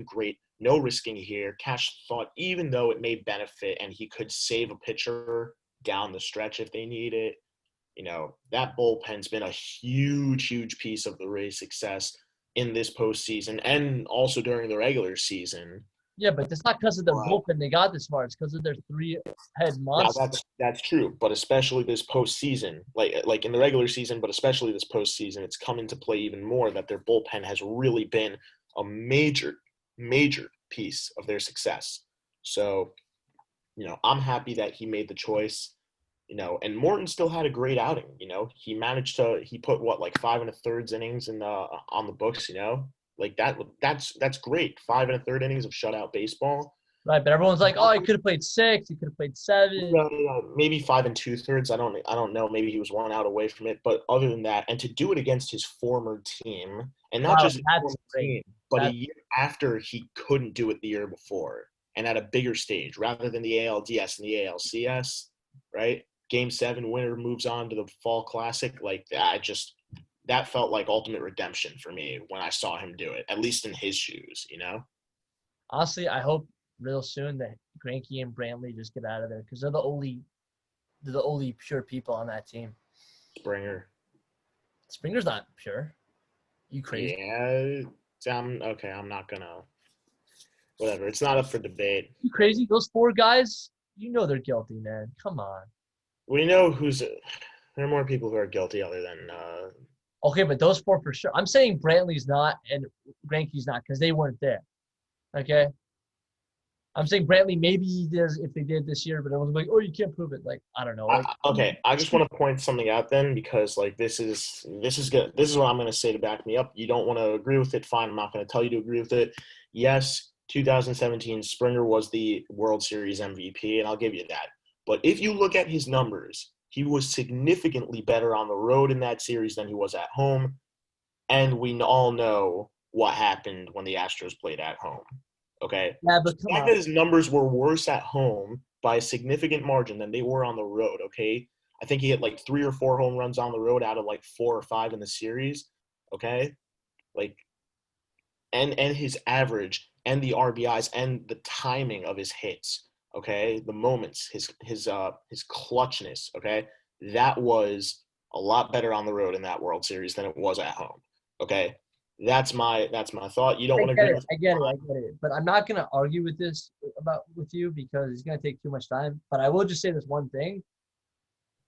great. No risking here. Cash thought, even though it may benefit and he could save a pitcher down the stretch if they need it, that bullpen's been a huge piece of the Rays' success in this postseason and also during the regular season. Yeah, but it's not because of their But bullpen they got this far. It's because of their three-head now monster. that's true, but especially this postseason, like in the regular season, but especially this postseason, it's come into play even more that their bullpen has really been a major piece of their success. So, I'm happy that he made the choice. And Morton still had a great outing. He put what, like 5 1/3 innings on the books. Like that's great. 5 1/3 innings of shutout baseball. Right, but everyone's like, oh, he could have played 6. He could have played 7. Maybe 5 2/3. I don't know. Maybe he was 1 out away from it. But other than that, and to do it against his former team, and not Wow, just his that's former great. team, but a That year after he couldn't do it the year before, and at a bigger stage rather than the ALDS and the ALCS, right? Game 7 winner moves on to the Fall Classic. Like that felt like ultimate redemption for me when I saw him do it, at least in his shoes. honestly, I hope real soon that Greinke and Brantley just get out of there because they're the only pure people on that team. Springer. Springer's not pure. You crazy? Yeah. Okay. I'm not gonna. Whatever. It's not up for debate. You crazy? Those 4 guys, you know they're guilty, man. Come on. We know there are more people who are guilty other than Okay, but those 4 for sure. I'm saying Brantley's not and Greinke's not because they weren't there. Okay? I'm saying Brantley maybe he does if they did this year, but everyone's like, oh, you can't prove it. Like, I don't know. Like, okay. I just want to point something out then, because like this is good. This is what I'm going to say to back me up. You don't want to agree with it, fine. I'm not going to tell you to agree with it. Yes, 2017 Springer was the World Series MVP, and I'll give you that. But if you look at his numbers, he was significantly better on the road in that series than he was at home. And we all know what happened when the Astros played at home. Okay. yeah, So but the come fact on. that his numbers were worse at home by a significant margin than they were on the road. Okay. I think he hit like 3 or 4 home runs on the road out of like 4 or 5 in the series. Okay. Like, and his average and the RBIs and the timing of his hits. Okay. The moments, his clutchness. Okay. That was a lot better on the road in that World Series than it was at home. Okay. That's my thought. You don't I want to get agree it. with I get it. I get it. But I'm not gonna argue with this with you because it's gonna take too much time. But I will just say this one thing: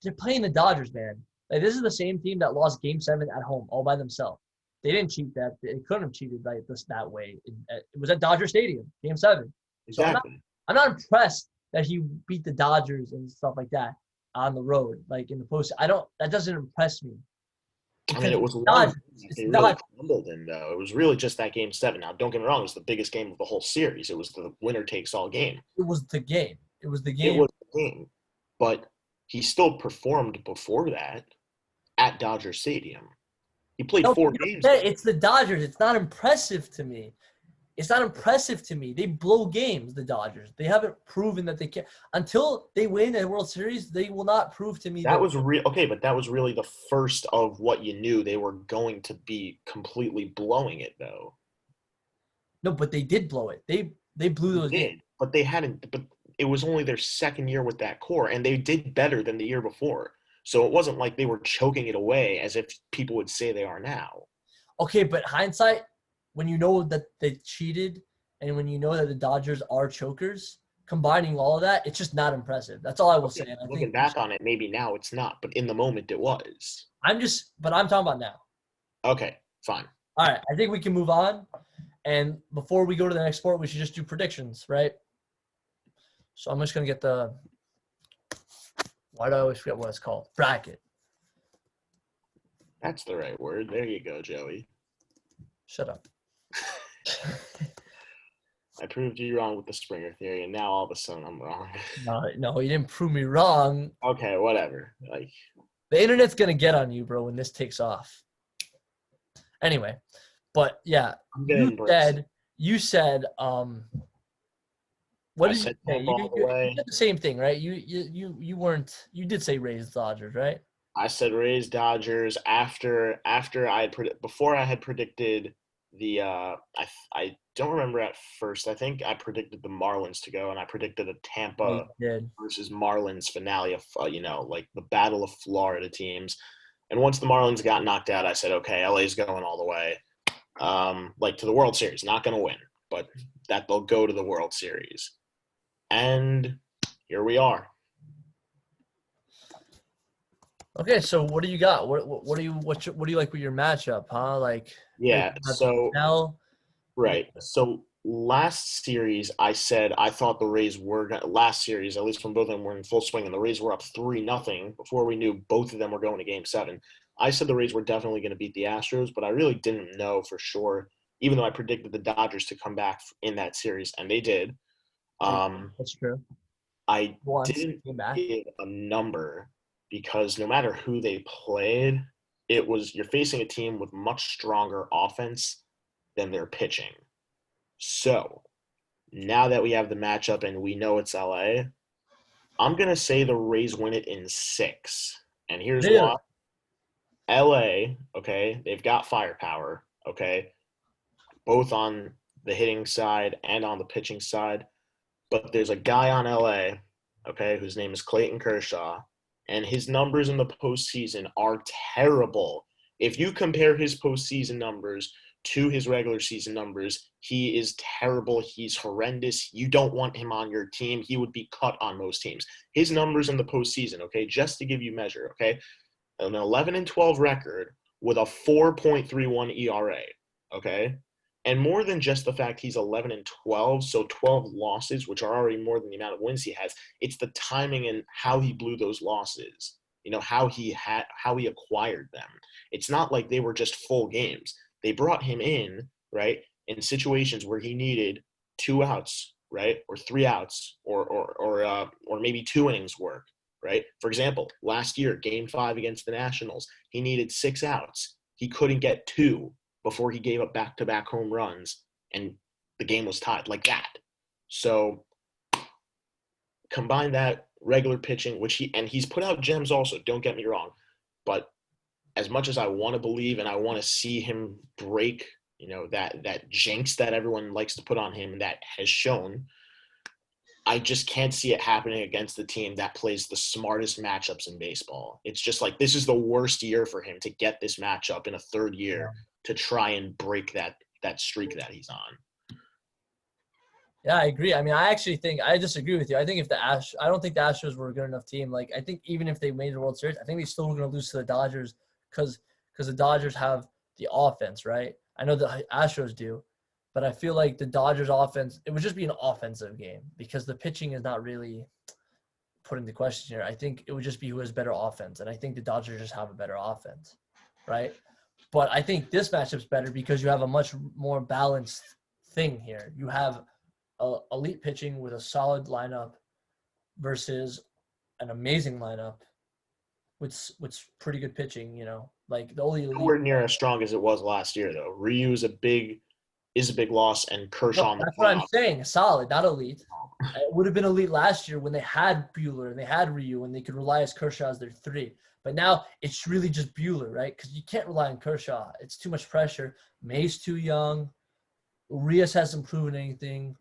they're playing the Dodgers, man. Like this is the same team that lost Game 7 at home all by themselves. They didn't cheat that. They couldn't have cheated like this that way. It was at Dodger Stadium, Game 7. So exactly. I'm not impressed that he beat the Dodgers and stuff like that on the road, like in the post. I don't. That doesn't impress me I mean, because it it's was one Dodgers. game that It's they really not. crumbled in, though. It was really just that Game 7. Now, don't get me wrong; it was the biggest game of the whole series. It was the winner takes all game. It was the game. It was the It game. was the game, but he still performed before that at Dodger Stadium. He played No, 4 games there. it's the Dodgers. It's not impressive to me. It's not impressive to me. They blow games, the Dodgers. They haven't proven that they can. Until they win a World Series, they will not prove to me That that. was real. Okay, but that was really the first of what you knew they were going to be completely blowing it, though. No, but they did blow it. They blew They those games. did, but they hadn't. But it was only their second year with that core, and they did better than the year before. So it wasn't like they were choking it away as if people would say they are now. Okay, but hindsight, when you know that they cheated and when you know that the Dodgers are chokers, combining all of that, it's just not impressive. That's all I will say. Okay, And I looking think back on it, maybe now it's not, but in the moment it was. but I'm talking about now. Okay, fine. All right, I think we can move on. And before we go to the next sport, we should just do predictions, right? So I'm just gonna get the. Why do I always forget what it's called? Bracket. That's the right word. There you go, Joey. Shut up. I proved you wrong with the Springer theory, and now all of a sudden I'm wrong. No, you didn't prove me wrong. Okay, whatever. Like, The internet's gonna get on you, bro, when this takes off. Anyway, but yeah, I'm gonna embrace it. you said what I did you said say? Tampa all the You way. said the same thing, right? You weren't you did say Rays Dodgers, right? I said Rays Dodgers after I had before I had predicted the I don't remember at first. I think I predicted the Marlins to go, and I predicted a Yeah, you Tampa did. versus Marlins finale of like the battle of Florida teams. And once the Marlins got knocked out, I said, okay, LA's going all the way, like to the World Series. Not going to win, but that they'll go to the World Series. And here we are. Okay, so what do you got? What do you what do you like with your matchup, huh? Like here Yeah. you have So Bell. right. So last series, I said I thought the Rays were last series, at least when both of them were in full swing, and the Rays were up 3-0 before we knew both of them were going to Game 7. I said the Rays were definitely going to beat the Astros, but I really didn't know for sure. Even though I predicted the Dodgers to come back in that series, and they did. Um, That's true. I Once didn't came back. give a number because no matter who they played, you're facing a team with much stronger offense than their pitching. So now that we have the matchup and we know it's LA, I'm gonna say the Rays win it in 6. And here's why. Really? LA, okay, they've got firepower, okay, both on the hitting side and on the pitching side. But there's a guy on LA, okay, whose name is Clayton Kershaw, and his numbers in the postseason are terrible. If you compare his postseason numbers to his regular season numbers, he is terrible. He's horrendous. You don't want him on your team. He would be cut on most teams. His numbers in the postseason, okay, just to give you measure, okay, an 11-12 record with a 4.31 ERA, okay? And more than just the fact he's 11-12, so 12 losses, which are already more than the amount of wins he has, it's the timing and how he blew those losses. How he acquired them. It's not like they were just full games. They brought him in, right, in situations where he needed 2 outs, right, or 3 outs, or maybe 2 innings work, right? For example, last year, Game 5 against the Nationals, he needed 6 outs. He couldn't get 2 before he gave up back-to-back home runs, and the game was tied like that. So combine that regular pitching, which he's put out gems also, don't get me wrong, but as much as I want to believe and I want to see him break, that jinx that everyone likes to put on him and that has shown, I just can't see it happening against the team that plays the smartest matchups in baseball. It's just like this is the worst year for him to get this matchup in a third year to try and break that streak that he's on. Yeah, I agree. I mean, I actually think I disagree with you. I think if I don't think the Astros were a good enough team. Like, I think even if they made the World Series, I think they still were going to lose to the Dodgers because the Dodgers have the offense, right? I know the Astros do, but I feel like the Dodgers offense, it would just be an offensive game because the pitching is not really put into question here. I think it would just be who has better offense, and I think the Dodgers just have a better offense, right? But I think this matchup's better because you have a much more balanced thing here. You have elite pitching with a solid lineup versus an amazing lineup with pretty good pitching. Like the only elite. Nowhere near as strong as it was last year, though. Ryu is a big loss, and Kershaw No, on the that's what I'm playoff. saying. Solid, not elite. It would have been elite last year when they had Buehler and they had Ryu and they could rely on Kershaw as their 3. But now it's really just Buehler, right? Because you can't rely on Kershaw. It's too much pressure. May's too young. Urias hasn't proven anything.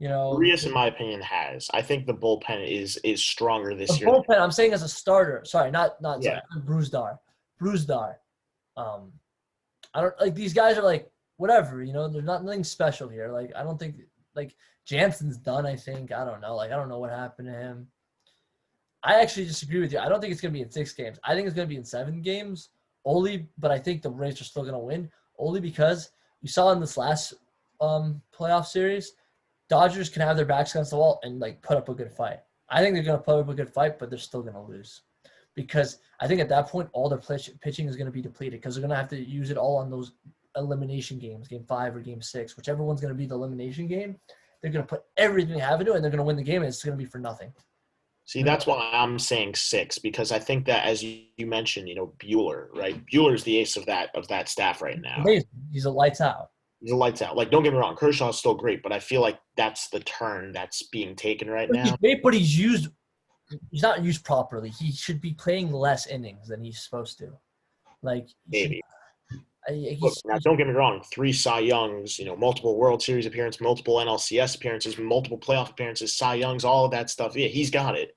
Urias, in my opinion, has. I think the bullpen is stronger The this year. bullpen, I'm saying as a starter. Sorry, not Yeah. sorry. Bruzdar. I don't like these guys are like whatever, there's nothing special here. Like I don't think like Jansen's done, I think. I don't know. Like I don't know what happened to him. I actually disagree with you. I don't think it's gonna be in 6 games. I think it's gonna be in 7 games. But I think the Rays are still gonna win. Only because you saw in this last playoff series, Dodgers can have their backs against the wall and like put up a good fight. I think they're gonna put up a good fight, but they're still gonna lose. Because I think at that point, all their pitching is going to be depleted because they're going to have to use it all on those elimination games, game 5 or game 6, whichever one's going to be the elimination game, they're going to put everything they have into it, and they're going to win the game, and it's going to be for nothing. See, that's why I'm saying 6, because I think that, as you mentioned, Bueller, right? Bueller's the ace of that staff right now. Amazing. He's a lights out. He's a lights out. Like, don't get me wrong, Kershaw's still great, but I feel like that's the turn that's being taken right now. He's great, but he's not used properly. He should be playing less innings than he's supposed to. Like, maybe. Look, now, don't get me wrong, 3 Cy Youngs, multiple World Series appearances, multiple NLCS appearances, multiple playoff appearances, Cy Youngs, all of that stuff. Yeah, he's got it.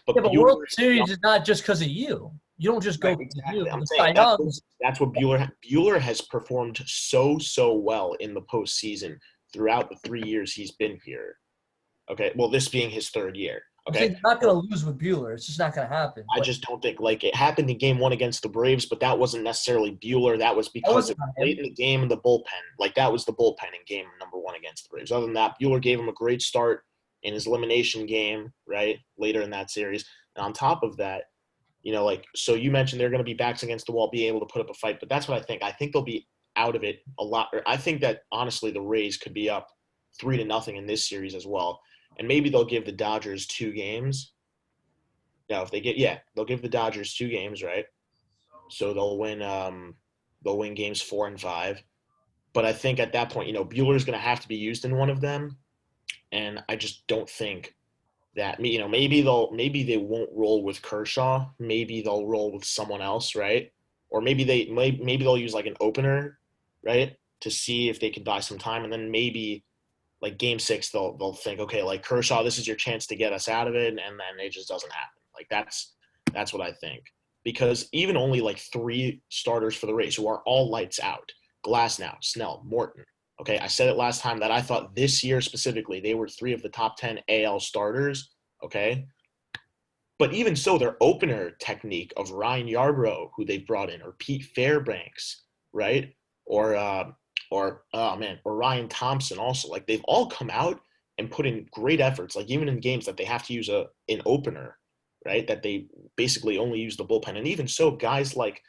But World Series is not just because of you. You don't just go to you. I'm saying that's what Bueller has performed so well in the postseason throughout the 3 years he's been here. Okay, well, this being his 3rd year. Okay, they're not going to lose with Bueller. It's just not going to happen. I just don't think, like, it happened in game 1 against the Braves, but that wasn't necessarily Bueller. That was because it was late in the game in the bullpen. Like, that was the bullpen in game number 1 against the Braves. Other than that, Bueller gave him a great start in his elimination game, right, later in that series. And on top of that, so you mentioned they're going to be backs against the wall, being able to put up a fight. But that's what I think. I think they'll be out of it a lot. I think that, honestly, the Rays could be up 3-0 in this series as well. And maybe they'll give the Dodgers 2 games. Now, if they they'll give the Dodgers 2 games, right? So they'll win games 4 and 5. But I think at that point, Bueller's going to have to be used in one of them. And I just don't think that, maybe they won't roll with Kershaw. Maybe they'll roll with someone else, right? Or maybe they'll use like an opener, right, to see if they can buy some time. And then maybe, like, game 6, they'll think, okay, like, Kershaw, this is your chance to get us out of it, and then it just doesn't happen. Like, that's what I think. Because even only, like, 3 starters for the Rays who are all lights out, Glasnow, Snell, Morton. Okay, I said it last time that I thought this year specifically they were 3 of the top 10 AL starters, okay? But even so, their opener technique of Ryan Yarbrough, who they brought in, or Pete Fairbanks, right? Or Ryan Thompson also. Like, they've all come out and put in great efforts, like, even in games that they have to use an opener, right, that they basically only use the bullpen. And even so, guys like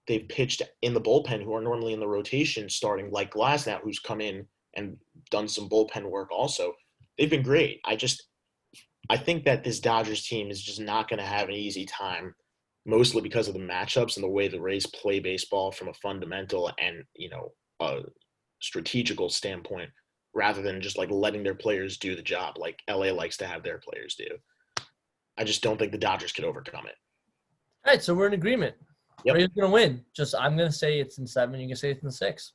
they've pitched in the bullpen who are normally in the rotation starting, like Glasnow, who's come in and done some bullpen work also. They've been great. I think that this Dodgers team is just not going to have an easy time, mostly because of the matchups and the way the Rays play baseball from a fundamental and, a strategical standpoint, rather than just, like, letting their players do the job like LA likes to have their players do. I just don't think the Dodgers could overcome it. All right, so we're in agreement. Yep. Rays going to win. I'm going to say it's in 7. You can say it's in 6.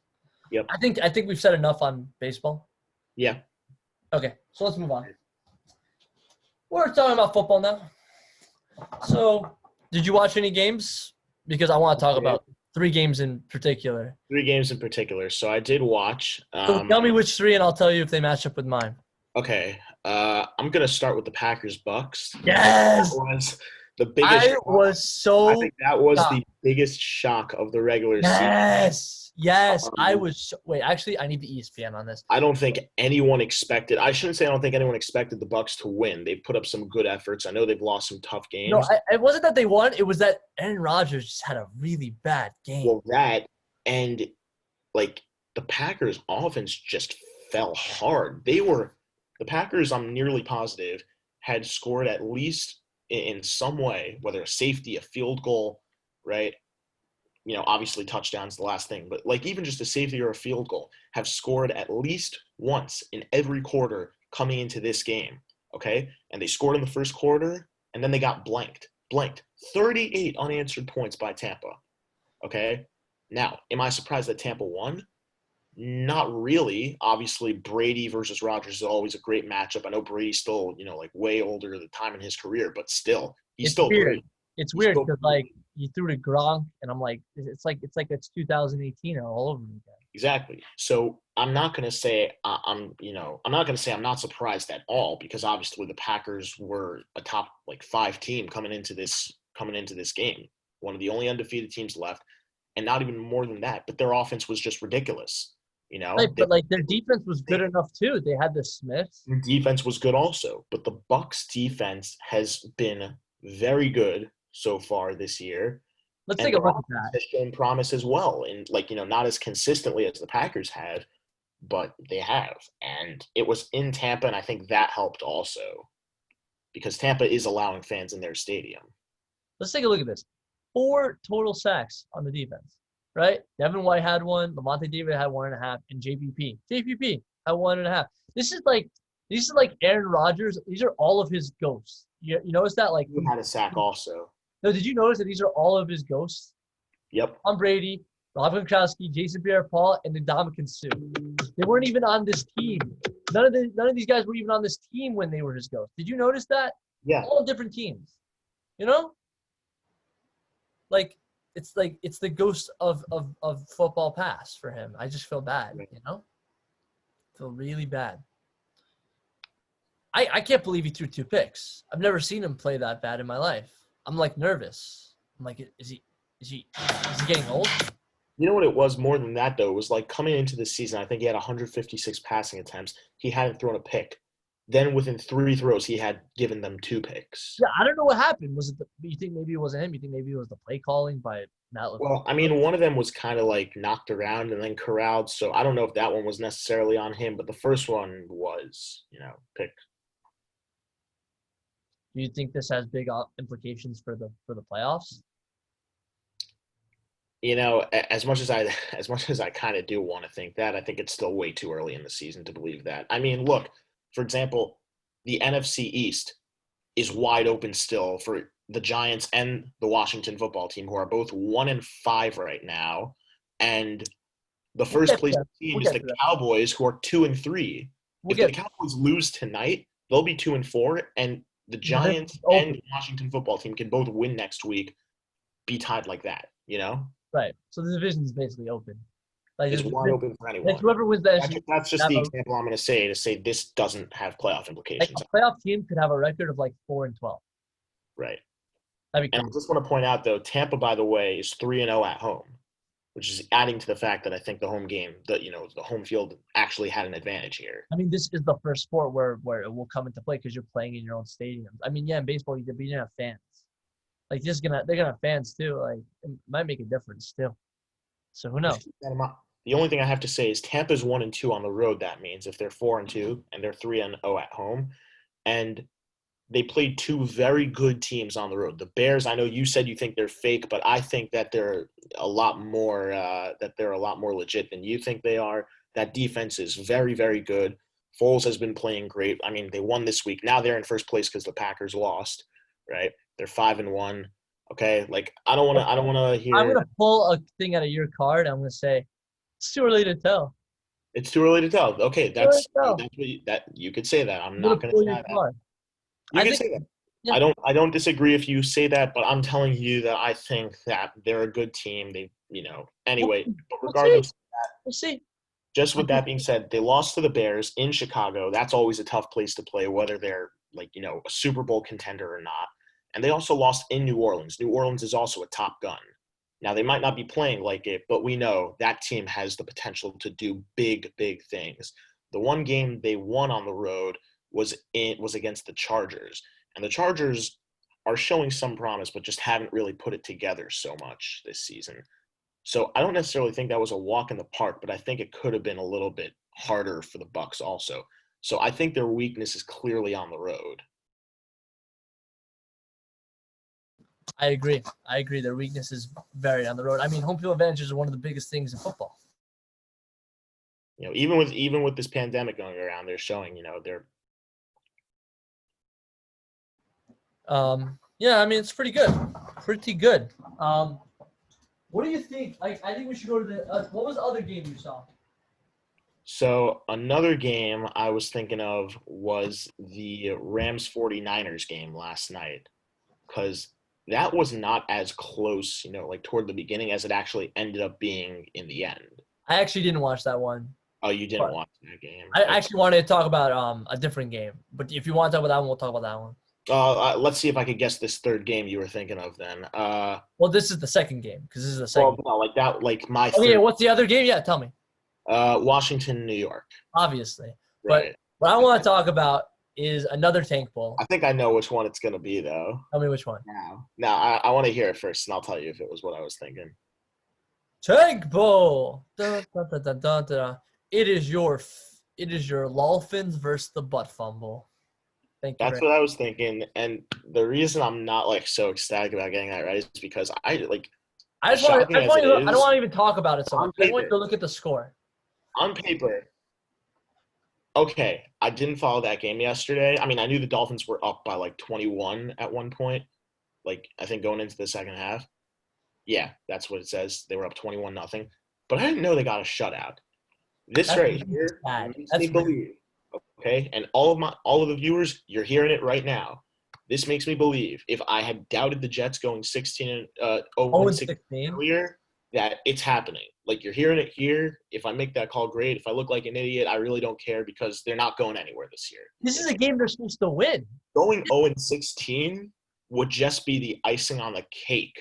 Yep. I think we've said enough on baseball. Yeah. Okay, so let's move on. We're talking about football now. So, did you watch any games? Because I want to talk about 3 games in particular. 3 games in particular. So I did watch. So tell me which 3, and I'll tell you if they match up with mine. Okay. I'm going to start with the Packers-Bucks. Yes! That was the biggest I think that was the biggest shock of the regular season. Yes. Wait, actually, I need the ESPN on this. I don't think anyone expected – I shouldn't say I don't think anyone expected the Bucks to win. They put up some good efforts. I know they've lost some tough games. No, it wasn't that they won. It was that Aaron Rodgers just had a really bad game. Well, that and, like, the Packers' offense just fell hard. The Packers, I'm nearly positive, had scored at least in some way, whether a safety, a field goal, right? Obviously touchdown's the last thing, but, like, even just a safety or a field goal, have scored at least once in every quarter coming into this game, okay? And they scored in the first quarter, and then they got blanked. 38 unanswered points by Tampa, okay? Now, am I surprised that Tampa won? Not really. Obviously, Brady versus Rodgers is always a great matchup. I know Brady's still, like, way older at the time in his career, but still, he's still great. It's weird because, like, you threw to Gronk, and I'm like, it's like it's 2018 all over again. Exactly. So I'm not going to say I'm not going to say I'm not surprised at all, because obviously the Packers were a top, like, 5 team coming into this game, one of the only undefeated teams left, and not even more than that. But their offense was just ridiculous. Right, but, like, their defense was good enough too. They had the Smiths. Their defense was good also, but the Bucs defense has been very good so far this year. Let's And take a their look at offense that. has shown promise as well, and not as consistently as the Packers have, but they have. And it was in Tampa, and I think that helped also because Tampa is allowing fans in their stadium. Let's take a look at this. 4 total sacks on the defense, right? Devin White had one, Lavonte David had 1.5, and JPP had 1.5. This is like Aaron Rodgers. These are all of his ghosts. You notice that? Like, Who had a sack also? no, did you notice that these are all of his ghosts? Yep. Tom Brady, Rob Gronkowski, Jason Pierre-Paul, and Ndamukong Suh. They weren't even on this team. None of these guys were even on this team when they were his ghosts. Did you notice that? Yeah. All different teams. You know? Like it's the ghost of football pass for him. I just feel bad, you know? Feel really bad. I can't believe he threw 2 picks. I've never seen him play that bad in my life. I'm like nervous. I'm like, is he getting old? You know what it was more than that, though? It was like coming into the season, I think he had 156 passing attempts. He hadn't thrown a pick. Then within 3 throws, he had given them 2 picks. Yeah, I don't know what happened. Was it you think maybe it wasn't him? You think maybe it was the play calling by Matt LaFleur? Well, I mean, one of them was kind of like knocked around and then corralled. So I don't know if that one was necessarily on him, but the first one was, picked. Do you think this has big implications for the playoffs? As much as I kind of do want to think that, I think it's still way too early in the season to believe that. I mean, look, for example, the NFC East is wide open still for the Giants and the Washington football team, who are both 1-5 right now, and the first place team is the Cowboys, who are 2-3. If the Cowboys lose tonight, they'll be 2-4, and the Giants and Washington football team can both win next week, be tied like that, Right. So the division is basically open. Like it's wide open for anyone. Like whoever wins that, that's just the example I'm going to say this doesn't have playoff implications. Like a playoff team could have a record of like 4-12. Right. That'd be and I just want to point out, though, Tampa, by the way, is 3-0 at home, which is adding to the fact that I think the home game, the home field actually had an advantage here. I mean, this is the first sport where it will come into play because you're playing in your own stadium. I mean, yeah, in baseball, you didn't have fans. Like, they're gonna have fans too. Like, it might make a difference still. So who knows? The only thing I have to say is Tampa's 1-2 on the road. That means if they're 4-2 and they're 3-0 at home, and they played 2 very good teams on the road. The Bears, I know you said you think they're fake, but I think that they're a lot more legit than you think they are. That defense is very, very good. Foles has been playing great. I mean, they won this week. Now they're in first place because the Packers lost, right? They're 5-1. Okay, like I don't want to hear. I'm gonna pull a thing out of your card. I'm gonna say it's too early to tell. It's too early to tell. Okay, that's what you could say that. I'm not gonna say that. You can say that. Yeah. I don't disagree if you say that, but I'm telling you that I think that they're a good team. They, anyway. But regardless of that, we'll see. Just with that being said, they lost to the Bears in Chicago. That's always a tough place to play, whether they're a Super Bowl contender or not. And they also lost in New Orleans. New Orleans is also a top gun. Now, they might not be playing like it, but we know that team has the potential to do big, big things. The one game they won on the road was against the Chargers. And the Chargers are showing some promise, but just haven't really put it together so much this season. So I don't necessarily think that was a walk in the park, but I think it could have been a little bit harder for the Bucs also. So I think their weakness is clearly on the road. I agree. Their weakness is very on the road. I mean, home field advantages are one of the biggest things in football. Even with this pandemic going around, they're showing, they're. Yeah, I mean, it's pretty good. Pretty good. What do you think? I think we should go to the. What was the other game you saw? So another game I was thinking of was the Rams 49ers game last night, because that was not as close, toward the beginning as it actually ended up being in the end. I actually didn't watch that one. Oh, you didn't watch that game? I actually wanted to talk about a different game, but if you want to talk about that one, we'll talk about that one. Let's see if I could guess this third game you were thinking of then. Well, this is the second game because this is the second. Well, no, my. Okay, what's the other game? Yeah, tell me. Washington, New York. Obviously, right. But what I want to talk about is another tank bowl. I think I know which one it's going to be, though. Tell me which one. Now, I want to hear it first, and I'll tell you if it was what I was thinking. Tank bowl. Dun, dun, dun, dun, dun, dun. It is your Dolphins versus the butt fumble. Thank you. That's what I was thinking, and the reason I'm not like so ecstatic about getting that right is because I don't want to even talk about it so much. I just want you to look at the score. On paper, okay, I didn't follow that game yesterday. I mean, I knew the Dolphins were up by like 21 at one point, like I think going into the second half. Yeah, that's what it says. They were up 21-0. But I didn't know they got a shutout. This right here makes me believe. Okay, and all of the viewers, you're hearing it right now. This makes me believe if I had doubted the Jets going 16 earlier, that it's happening. Like you're hearing it here. If I make that call, great. If I look like an idiot, I really don't care because they're not going anywhere this year. This is a game they're supposed to win. Going 0-16 would just be the icing on the cake,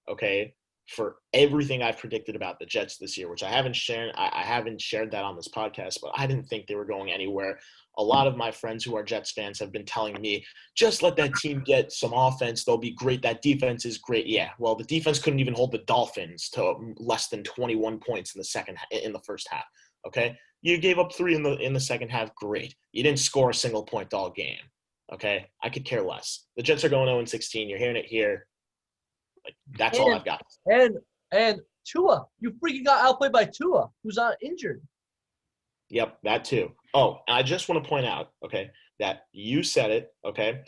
okay, for everything I've predicted about the Jets this year, which I haven't shared. I haven't shared that on this podcast, but I didn't think they were going anywhere. A lot of my friends who are Jets fans have been telling me, just let that team get some offense. They'll be great. That defense is great. Yeah, well, the defense couldn't even hold the Dolphins to less than 21 points in the first half. Okay, you gave up 3 in the second half. Great. You didn't score a single point all game. Okay, I could care less. The Jets are going 0-16. You're hearing it here. Like that's all I've got. And Tua, you freaking got outplayed by Tua, who's not injured. Yep, that too. Oh, and I just want to point out, okay, that you said it, okay?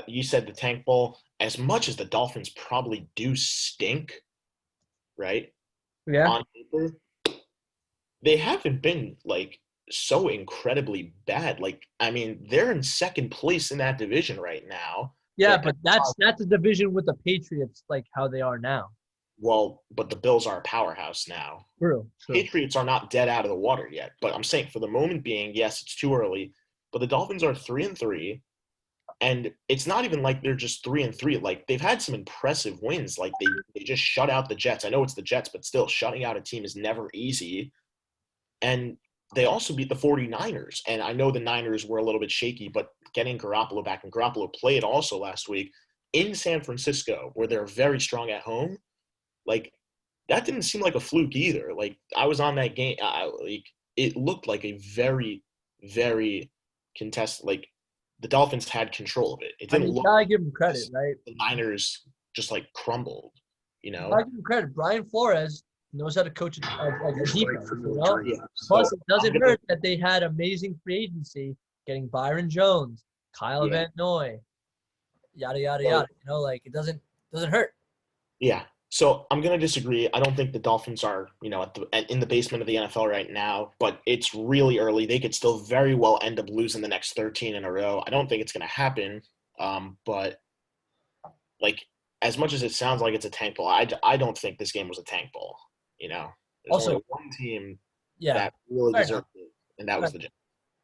You said the tank bowl, as much as the Dolphins probably do stink, right? Yeah. On paper, they haven't been, like, so incredibly bad. Like, I mean, they're in second place in that division right now. Yeah, but that's a division with the Patriots, like how they are now. Well, but the Bills are a powerhouse now. True. Patriots are not dead out of the water yet. But I'm saying for the moment being, yes, it's too early. But the Dolphins are 3-3. And it's not even like they're just 3-3. Like they've had some impressive wins. Like they just shut out the Jets. I know it's the Jets, but still shutting out a team is never easy. And they also beat the 49ers. And I know the Niners were a little bit shaky, but getting Garoppolo back, and Garoppolo played also last week in San Francisco, where they're very strong at home. Like, that didn't seem like a fluke either. Like, I was on that game. It looked like a very, very contested. Like, the Dolphins had control of it. It didn't look. Gotta give them credit, right? The Niners just like crumbled. You know. Gotta give them credit. Brian Flores knows how to coach a defense. You know? Yeah. Plus, it doesn't hurt that they had amazing free agency, getting Byron Jones, Kyle Van Noy, yada yada yada. You know, like it doesn't hurt. Yeah. So I'm going to disagree. I don't think the Dolphins are, in the basement of the NFL right now, but it's really early. They could still very well end up losing the next 13 in a row. I don't think it's going to happen. But like as much as it sounds like it's a tank bowl, I don't think this game was a tank bowl. There's also only one team that really deserved it, and that was the Jets.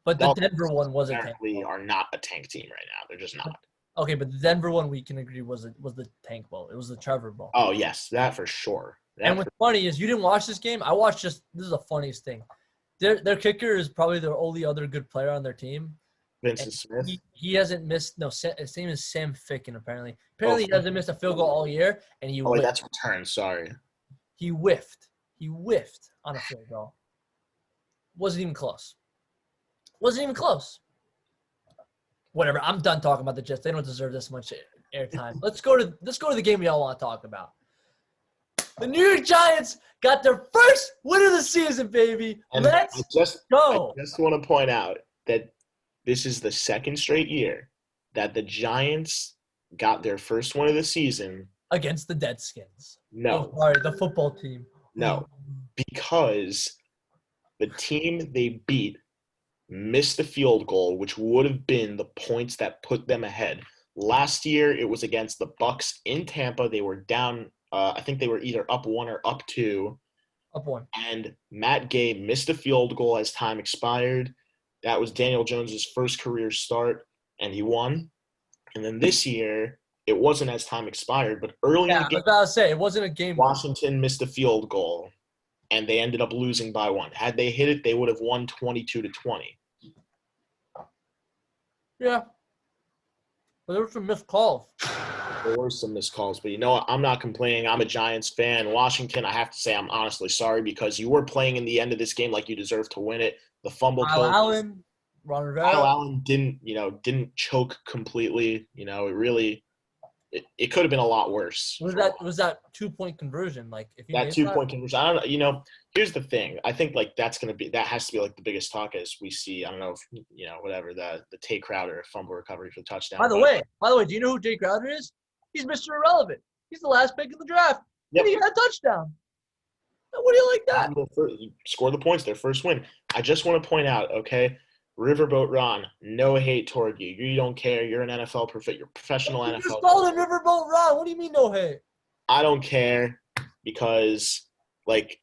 But the Denver one was a tank bowl. Are not a tank team right now. They're just not. Okay, but the Denver one we can agree was the tank bowl. It was the Trevor bowl. Oh yes, that for sure. And what's funny is you didn't watch this game. I watched this is the funniest thing. Their kicker is probably their only other good player on their team. Vincent Smith. He hasn't missed his name is Sam Ficken apparently. Apparently he hasn't missed a field goal all year, and he whiffed. That's return. Sorry. He whiffed on a field goal. Wasn't even close. Whatever. I'm done talking about the Jets. They don't deserve this much airtime. Let's go to the game we all want to talk about. The New York Giants got their first win of the season, baby. And Let's go. I just want to point out that this is the second straight year that the Giants got their first win of the season against the Deadskins. No. Oh, sorry, the football team. No, because the team they beat missed the field goal, which would have been the points that put them ahead. Last year, it was against the Bucks in Tampa. They were down. I think they were either up 1 or up 2. Up 1. And Matt Gay missed a field goal as time expired. That was Daniel Jones's first career start, and he won. And then this year, it wasn't as time expired, but early in the game, I was about to say, it wasn't a game. Washington missed a field goal, and they ended up losing by 1. Had they hit it, they would have won 22-20. Yeah. But there were some missed calls. There were some missed calls, but you know what? I'm not complaining. I'm a Giants fan. Washington, I have to say I'm honestly sorry because you were playing in the end of this game like you deserved to win it. The fumble Kyle killed. Allen, Ron Kyle Rivera. Allen didn't choke completely. It could have been a lot worse. Was that 2-point conversion? Like if he That made 2 point conversion? I don't know. Here's the thing. I think like that has to be like the biggest talk as we see. I don't know if whatever the Tay Crowder fumble recovery for the touchdown. By the way, do you know who Jay Crowder is? He's Mr. Irrelevant. He's the last pick in the draft. Yep. And he got a touchdown. What do you like that? Score the points, their first win. I just want to point out, okay, Riverboat Ron, no hate toward you. You don't care. You're an NFL you're a professional NFL. You just called him Riverboat Ron. What do you mean no hate? I don't care because like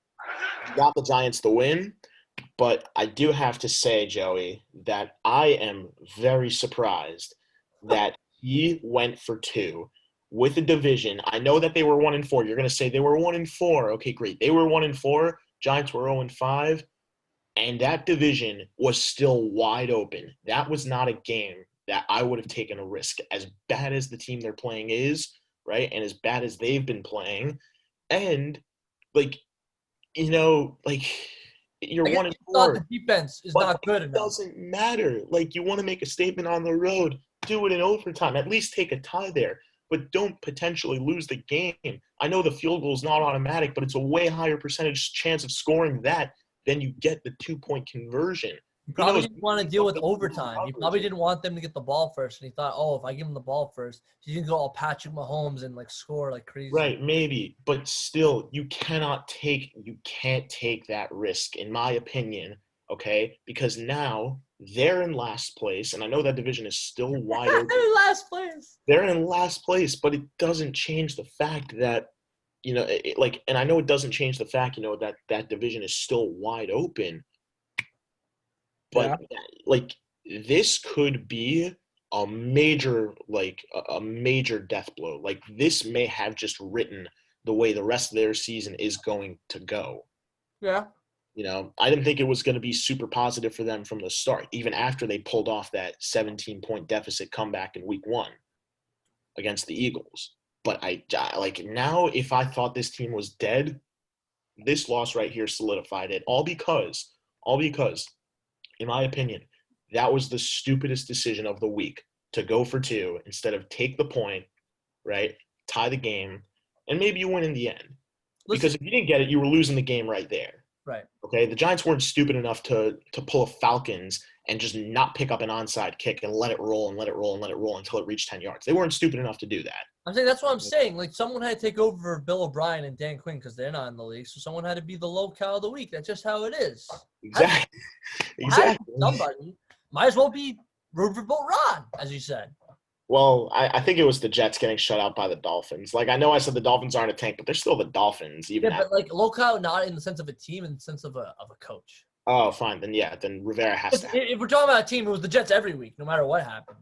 you got the Giants the win, but I do have to say, Joey, that I am very surprised that he went for 2 with a division. I know that they were 1-4. You're going to say they were 1-4. Okay, great. They were 1-4. Giants were 0-5. And that division was still wide open. That was not a game that I would have taken a risk. As bad as the team they're playing is, right, and as bad as they've been playing, and you're 1-4. Thought the defense is not good enough. It doesn't matter. Like, you want to make a statement on the road, do it in overtime. At least take a tie there, but don't potentially lose the game. I know the field goal is not automatic, but it's a way higher percentage chance of scoring that than you get the 2-point conversion. He probably didn't want to deal with overtime. He probably didn't want them to get the ball first, and he thought, if I give him the ball first, he's gonna go all Patrick Mahomes and score like crazy. Right, maybe, but still, you can't take that risk, in my opinion. Okay, because now they're in last place, and I know that division is still wide open. They're in last place. They're in last place, but it doesn't change the fact that and I know it doesn't change the fact, that division is still wide open. But this could be a major death blow. Like, this may have just written the way the rest of their season is going to go. Yeah. I didn't think it was going to be super positive for them from the start, even after they pulled off that 17-point deficit comeback in week 1 against the Eagles. But now, if I thought this team was dead, this loss right here solidified it. All because, in my opinion, that was the stupidest decision of the week, to go for 2 instead of take the point, right, tie the game, and maybe you win in the end. Because if you didn't get it, you were losing the game right there. Right. Okay, the Giants weren't stupid enough to pull a Falcons and just not pick up an onside kick and let it roll until it reached 10 yards. They weren't stupid enough to do that. I'm saying that's what I'm saying. Like, someone had to take over for Bill O'Brien and Dan Quinn because they're not in the league. So someone had to be the low cow of the week. That's just how it is. Exactly. Somebody might as well be Riverboat Ron, as you said. Well, I think it was the Jets getting shut out by the Dolphins. Like, I know I said the Dolphins aren't a tank, but they're still the Dolphins. But low cow, not in the sense of a team, in the sense of a coach. Oh, fine. Then Rivera has to. If we're talking about a team, it was the Jets every week, no matter what happened.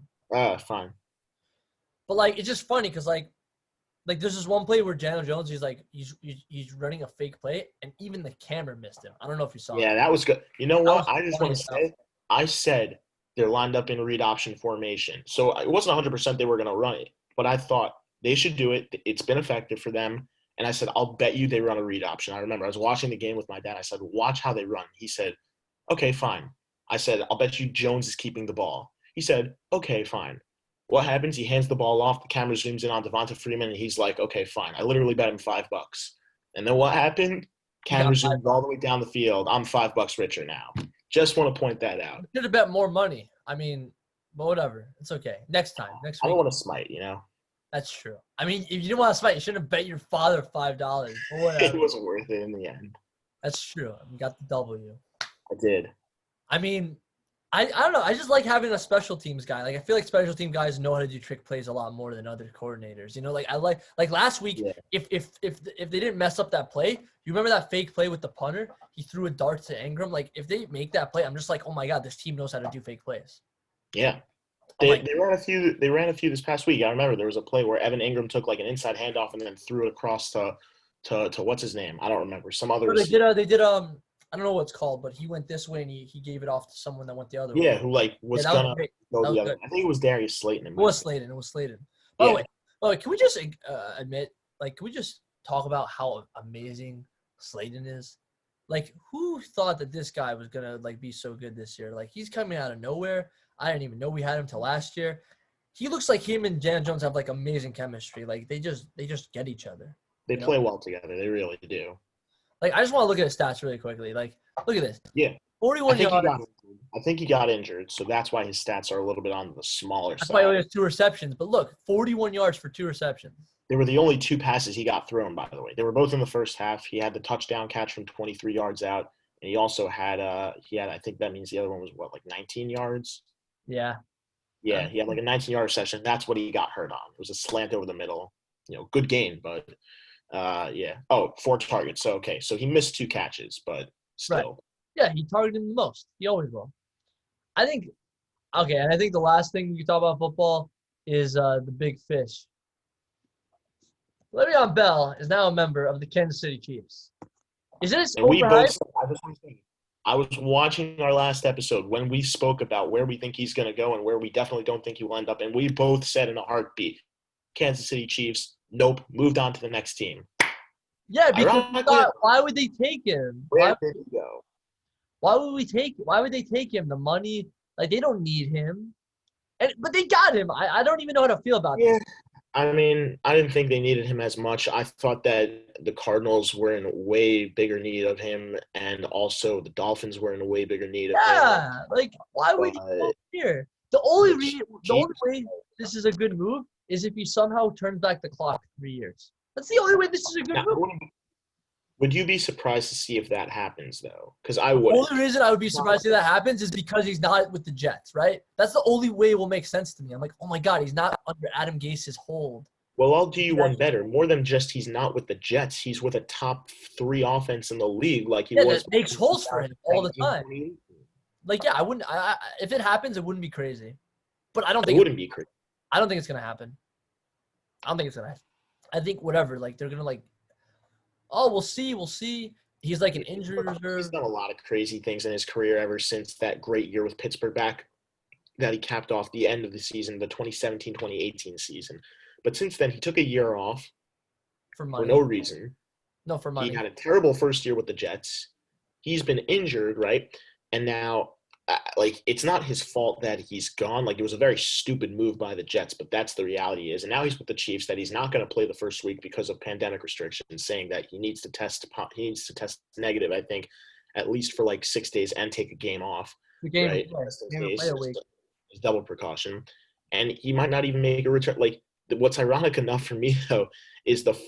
Fine. But it's just funny because there's this one play where Daniel Jones, he's running a fake play, and even the camera missed him. I don't know if you saw. Yeah, that was good. You know what? I just want to say, I said they're lined up in read option formation, so it wasn't 100% they were going to run it, but I thought they should do it. It's been effective for them, and I said, I'll bet you they run a read option. I remember I was watching the game with my dad. I said, watch how they run. He said, okay, fine. I said, I'll bet you Jones is keeping the ball. He said, okay, fine. What happens? He hands the ball off. The camera zooms in on Devonta Freeman, and he's like, okay, fine. I literally bet him $5. And then what happened? Camera zooms all the way down the field. I'm $5 richer now. Just want to point that out. You should have bet more money. I mean, but whatever. It's okay. Next week. I don't want to smite, That's true. I mean, if you didn't want to smite, you shouldn't have bet your father $5. It wasn't worth it in the end. That's true. You got the W. I did. I mean, I don't know. I just like having a special teams guy. I feel like special team guys know how to do trick plays a lot more than other coordinators. I like last week. Yeah. If they didn't mess up that play, you remember that fake play with the punter? He threw a dart to Ingram. If they make that play, I'm just like, oh my god, this team knows how to do fake plays. Yeah. They ran a few. They ran a few this past week. I remember there was a play where Evan Ingram took an inside handoff and then threw it across to what's his name? I don't remember. Some other. They did I don't know what it's called, but he went this way and he gave it off to someone that went the other way. Yeah, who Yeah, was that was gonna great. go That was the other. good. I think it was Darius Slayton. It was Sladen. It was Sladen. Yeah. By the way, can we just admit, like, can we just talk about how amazing Sladen is? Like, who thought that this guy was gonna like be so good this year? Like, he's coming out of nowhere. I didn't even know we had him till last year. He looks like him and Dan Jones have like amazing chemistry. Like, they just get each other. They play well together. They really do. Like, I just want to look at his stats really quickly. Like, look at this. Yeah. 41 yards. I think he got injured, so that's why his stats are a little bit on the smaller That's why he only side. has 2 receptions. But look, 41 yards for 2 receptions. They were the only 2 passes he got thrown, by the way. They were both in the first half. He had the touchdown catch from 23 yards out, and he also had I think that means the other one was like 19 yards. Yeah. Yeah, he had like a 19-yard reception. That's what he got hurt on. It was a slant over the middle. Good gain, but yeah. Oh, 4 targets. So okay, so he missed 2 catches, but still. Right. Yeah, he targeted him the most. He always will. I think and I think the last thing we can talk about football is the big fish. Le'Veon Bell is now a member of the Kansas City Chiefs. Is this And we overhyped? I was watching our last episode when we spoke about where we think he's going to go and where we definitely don't think he will end up, and we both said in a heartbeat, Kansas City Chiefs, nope, moved on to the next team. Yeah, because why would they take him? Where did he go? Why would they take him? The money, like, they don't need him. But they got him. I don't even know how to feel about this. I mean, I didn't think they needed him as much. I thought that the Cardinals were in way bigger need of him, and also the Dolphins were in a way bigger need of him. Yeah, like, why would he go here? The only way this is a good move is if he somehow turns back the clock 3 years. That's the only way this is a good move. Would you be surprised to see if that happens, though? Because I would. The only reason I would be surprised to see that happens is because he's not with the Jets, right? That's the only way it will make sense to me. I'm like, oh my God, he's not under Adam Gase's hold. Well, I'll do you one better. More than just he's not with the Jets, he's with a top 3 offense in the league, like he was. That makes holes for him all the time. Like, yeah, I wouldn't. If it happens, it wouldn't be crazy. But I don't think it wouldn't be crazy. I don't think it's gonna happen. I think whatever. Like, they're gonna like. Oh, we'll see. He's like an injury reserve. He's done a lot of crazy things in his career ever since that great year with Pittsburgh back that he capped off the end of the season, the 2017-2018 season. But since then, he took a year off for no reason. No, for money. He had a terrible first year with the Jets. He's been injured, right? And now, it's not his fault that he's gone. Like, it was a very stupid move by the Jets, but that's the reality is. And now he's with the Chiefs that he's not going to play the first week because of pandemic restrictions, saying that he needs to test negative, I think, at least for like 6 days and take a game off. The game, right? It's double precaution. And he might not even make a return. Like, what's ironic enough for me, though, is the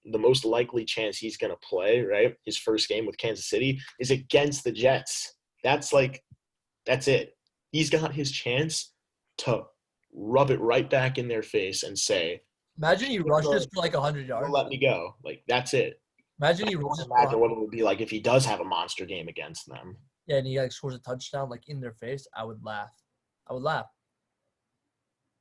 most likely chance he's going to play, right? His first game with Kansas City is against the Jets. That's it. He's got his chance to rub it right back in their face and say, imagine he rushes for like 100 yards. Let me go. Like, that's it. Imagine he rushes. Imagine what it would be like if he does have a monster game against them. Yeah, and he like scores a touchdown like in their face. I would laugh.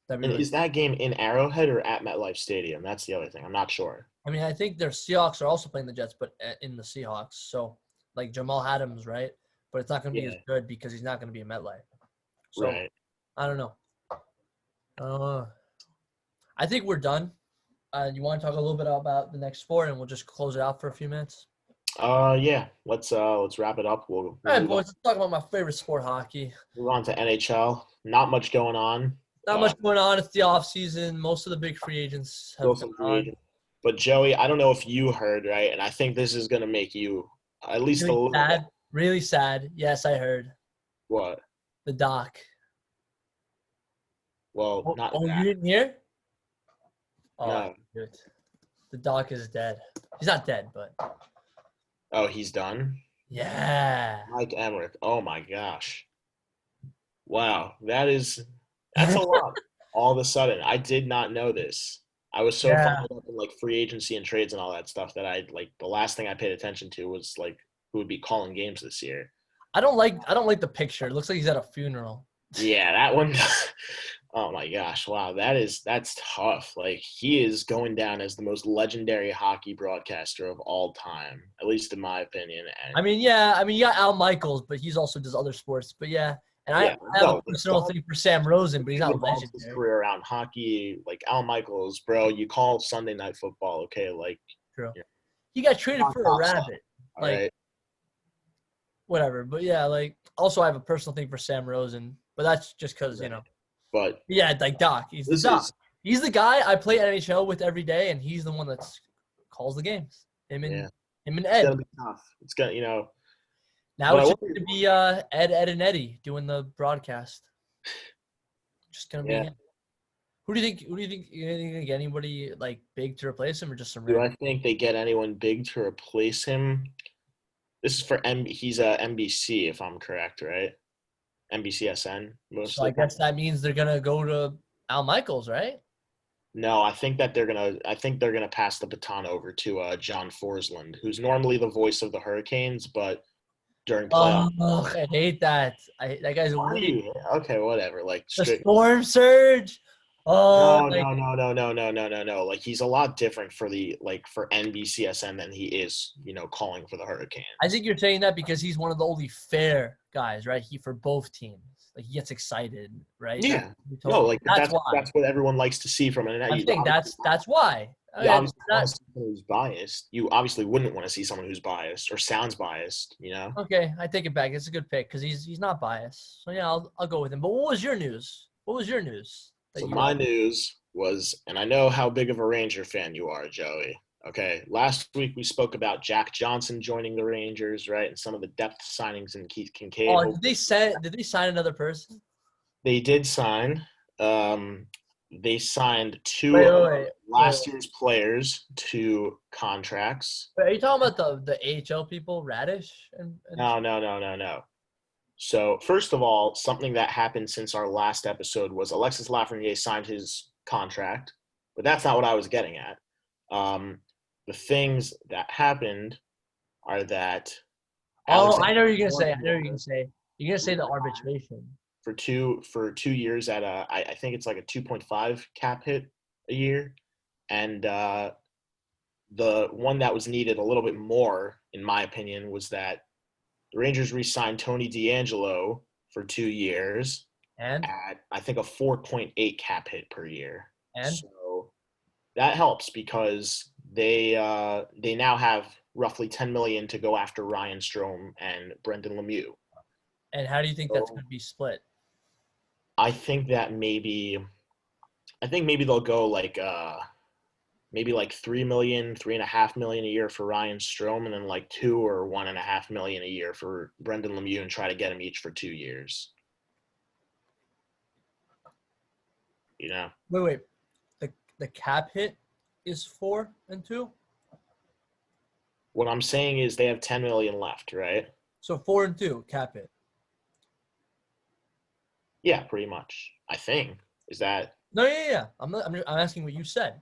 And is that game in Arrowhead or at MetLife Stadium? That's the other thing. I'm not sure. I mean, I think their Seahawks are also playing the Jets, but in the Seahawks. So, like, Jamal Adams, right? But it's not going to be as good because he's not going to be in MetLife. So, right. I don't know. I think we're done. You want to talk a little bit about the next sport, and we'll just close it out for a few minutes? Yeah. Let's wrap it up. All right, boys. Let's talk about my favorite sport, hockey. Move on to NHL. Not much going on. It's the off season. Most of the big free agents have gone on. But Joey, I don't know if you heard, right? And I think this is going to make you at least really a little sad. bit. Really sad. Yes, I heard. What? The doc. Well, not that. You didn't hear? Oh, no. Good. The doc is dead. He's not dead, but. Oh, he's done? Yeah. Mike Emmerich. Oh, my gosh. Wow. That's a lot. All of a sudden. I did not know this. I was so followed up in, like, free agency and trades and all that stuff that the last thing I paid attention to was, like, who would be calling games this year. I don't like the picture. It looks like he's at a funeral. Yeah, that one. Oh my gosh, wow, that's tough. Like he is going down as the most legendary hockey broadcaster of all time, at least in my opinion. And I mean, yeah, I mean, you got Al Michaels, but he's also does other sports. But yeah, and I yeah, have a no, the personal guy thing for Sam Rosen, but he's he not revolves his legendary. career around hockey, like Al Michaels, bro. You call Sunday Night Football, okay? Like, True. you know, He got traded for a top stuff. rabbit. All Like, right, whatever. But yeah, like, also I have a personal thing for Sam Rosen, but that's just because, right. But yeah, like Doc. He's the this Doc. is He's the guy I play NHL with every day, and he's the one that calls the games. Him and yeah, him and it's Ed. gonna be tough. It's gonna, Now but I it's will. just gonna be Ed, and Eddie doing the broadcast. Just gonna be Yeah. him. Who do you think? Who do you think? You think anybody like big to replace him, or just some Do I random? think they get anyone big to replace him? This is for He's a NBC, if I'm correct, right? NBCSN most So of I the time. guess that means they're gonna go to Al Michaels, right? No, I think that they're gonna. I think they're gonna pass the baton over to John Forsland, who's normally the voice of the Hurricanes, but during playoff. Oh, I hate that. That guy's Why do way you? Okay, whatever. Like the straight. storm surge. Oh, No, like no, no, no, no, no, no, no, no. Like he's a lot different for the like for NBCSN than he is, calling for the I Hurricanes. think you're saying that because he's one of the only fair guys, right? He for both teams. Like he gets excited, right? That's Yeah. you No, told me. like That's that's why. that's what everyone likes to see from an. I'm saying that's why. You It's obviously want not to see someone who's biased. You obviously wouldn't want to see someone who's biased or sounds biased. okay. I take it back. It's a good pick because he's not biased. So yeah, I'll go with him. But what was your news? What was your news that So you my like? news was, and I know how big of a Ranger fan you are, Joey. Okay, last week we spoke about Jack Johnson joining the Rangers, right? And some of the depth signings in Keith Kincaid. Oh, did they sign another person? They did sign. Um, they signed two Wait, of wait, wait, wait. last year's players to contracts. Wait, are you talking about the AHL people, Radish and No, no, no, no, no. So first of all, something that happened since our last episode was Alexis Lafreniere signed his contract, but that's not what I was getting at. Um, the things that happened are that Oh, Alex I know what you're gonna say. I know what you're gonna say. You're gonna say the arbitration. for 2 years at I think it's like a 2.5 cap hit a year, and the one that was needed a little bit more, in my opinion, was that the Rangers re-signed Tony DeAngelo for 2 years And at I think a 4.8 cap hit per year. and So that helps because they now have roughly 10 million to go after Ryan Strome and Brendan Lemieux. and how do you think that's So gonna be split? I think that maybe they'll go like maybe like 3 million, 3.5 million a year for Ryan Strome, and then like 2 or 1.5 million a year for Brendan Lemieux, and try to get them each for 2 years. You know. Wait. The cap hit is 4 and 2, What I'm saying is they have 10 million left, right? so 4 and 2 cap hit. Yeah, pretty much. I think is that No, yeah. I'm asking what you said.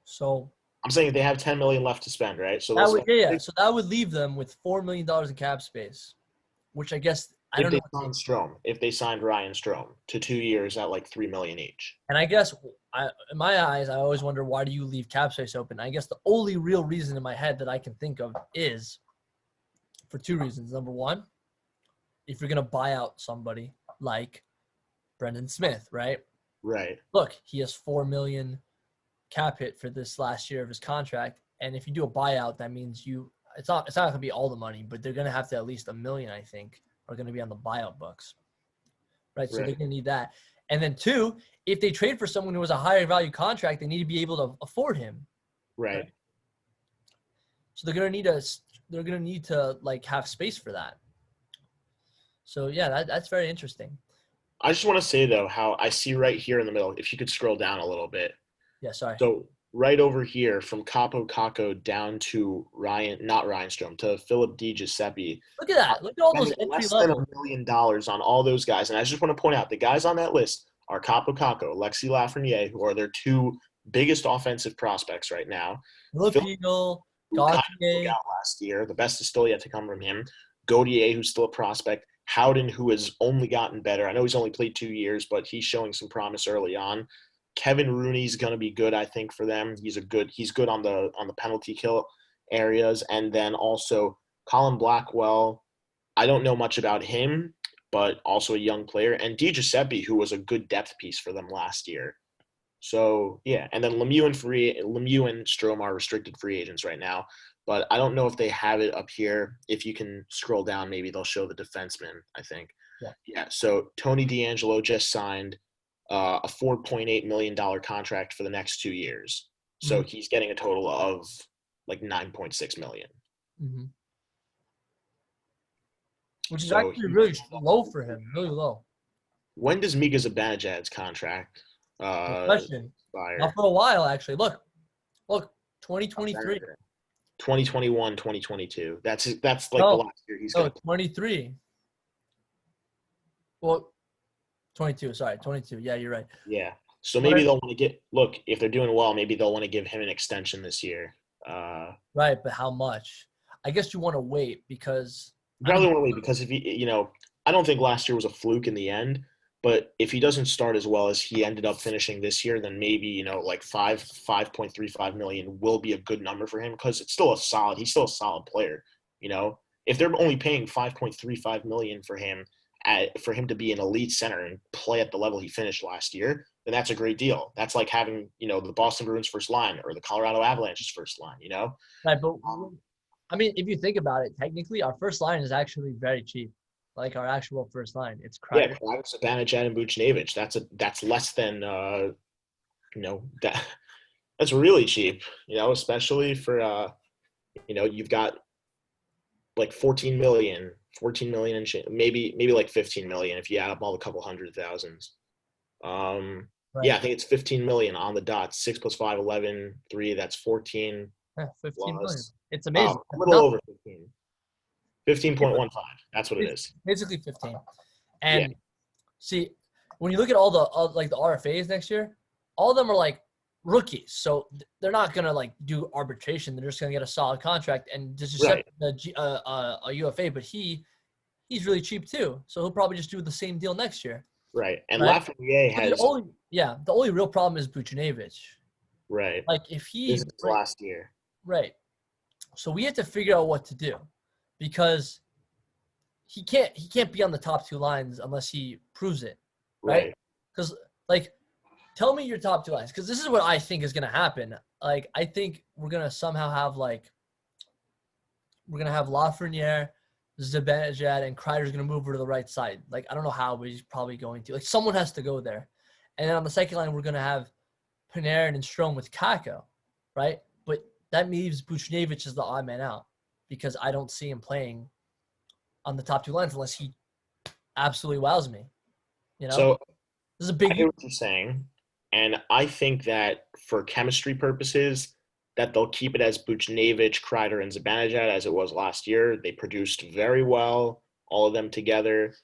So I'm saying they have 10 million left to spend, right? So they'll that would spend yeah. So that would leave them with $4 million in cap space, which I guess I if don't know. they signed Strome, if they signed Ryan Strome to 2 years at like 3 million each. And I guess in my eyes, I always wonder why do you leave cap space open? I guess the only real reason in my head that I can think of is for two reasons. Number one, if you're gonna buy out somebody like Brendan Smith, right? Right. Look, he has $4 million cap hit for this last year of his contract, and if you do a buyout, that means it's not gonna be all the money, but they're gonna have to at least $1 million, I think, are gonna be on the buyout books, right? So they're Right. gonna need that. And then two, if they trade for someone who has a higher value contract, they need to be able to afford him, right? Right. So they're gonna need to like have space for that. So yeah, that's very interesting. I just want to say though how I see right here in the middle, if you could scroll down a little bit. Yeah, sorry. So right over here from Capo Caco down to Ryan, not Ryan Strome, to Philip Di Giuseppe, Look at that. Look at all those spending entry less than level. $1 million on all those guys. And I just want to point out the guys on that list are Capo Caco, Lexi Lafreniere, who are their two biggest offensive prospects right now. Phil, Filipino, who kind of broke Gauthier. out last year. The best is still yet to come from him. Gautier, who's still a prospect. Howden, who has only gotten better. I know he's only played 2 years, but he's showing some promise early on. Kevin Rooney's going to be good, I think, for them. He's good on the penalty kill areas, and then also Colin Blackwell. I don't know much about him, but also a young player, and DiGiuseppe, who was a good depth piece for them last year. So yeah, and then Lemieux and Strome are restricted free agents right now, but I don't know if they have it up here. If you can scroll down, maybe they'll show the defensemen, I think. Yeah. Yeah. So Tony DeAngelo just signed a $4.8 million contract for the next 2 years. So he's getting a total of like $9.6 million. Mm-hmm. Which is So actually really low for him, really low. when does Mika Zibanejad's contract Good question. expire? Not for a while, actually. Look, 2023. 2021, 2022. That's like the last year he's going to 23. Well, 22. Sorry, 22. Yeah, you're right. Yeah. So maybe they'll want to if they're doing well, maybe they'll want to give him an extension this year. Right, but how much? I guess you want to wait because probably want to wait because if I don't think last year was a fluke in the end, but if he doesn't start as well as he ended up finishing this year, then maybe, like 5.35 million will be a good number for him because he's still a solid player. If they're only paying 5.35 million for him to be an elite center and play at the level he finished last year, then that's a great deal. That's like having, the Boston Bruins first line or the Colorado Avalanche's first line, Right, but I mean, if you think about it, technically our first line is actually very cheap. Like our actual first line, it's Kreider. Yeah, Kreider, Zibanejad, and Buchnevich. That's less than that's really cheap. Especially for you've got like 14 million and maybe like 15 million if you add up all the couple hundred thousands. Right. Yeah, I think it's 15 million on the dot. 6 plus 5, 11, 3. That's 14. Yeah, 15 plus, million. It's amazing. A little over 15. 15.15. That's what it is. Basically 15. And see, when you look at all the like the RFAs next year, all of them are like rookies. So they're not gonna like do arbitration. They're just gonna get a solid contract and just a UFA. But he's really cheap too. So he'll probably just do the same deal next year. Right. And Lafreniere has the only real problem is Buchnevich. Right. Like if this is last year. Right. So we have to figure out what to do. Because he can't be on the top two lines unless he proves it, right? Because tell me your top two lines, because this is what I think is gonna happen. Like I think we're gonna somehow have Lafreniere, Zibanejad, and Kreider's gonna move over to the right side. Like I don't know how, but he's probably going to. Like someone has to go there, and then on the second line we're gonna have Panarin and Strome with Kakko, right? But that leaves Buchnevich as the odd man out. Because I don't see him playing on the top two lines unless he absolutely wows me. So this is a big. I hear what you're saying, and I think that for chemistry purposes, that they'll keep it as Buchnevich, Kreider, and Zibanejad as it was last year. They produced very well, all of them together.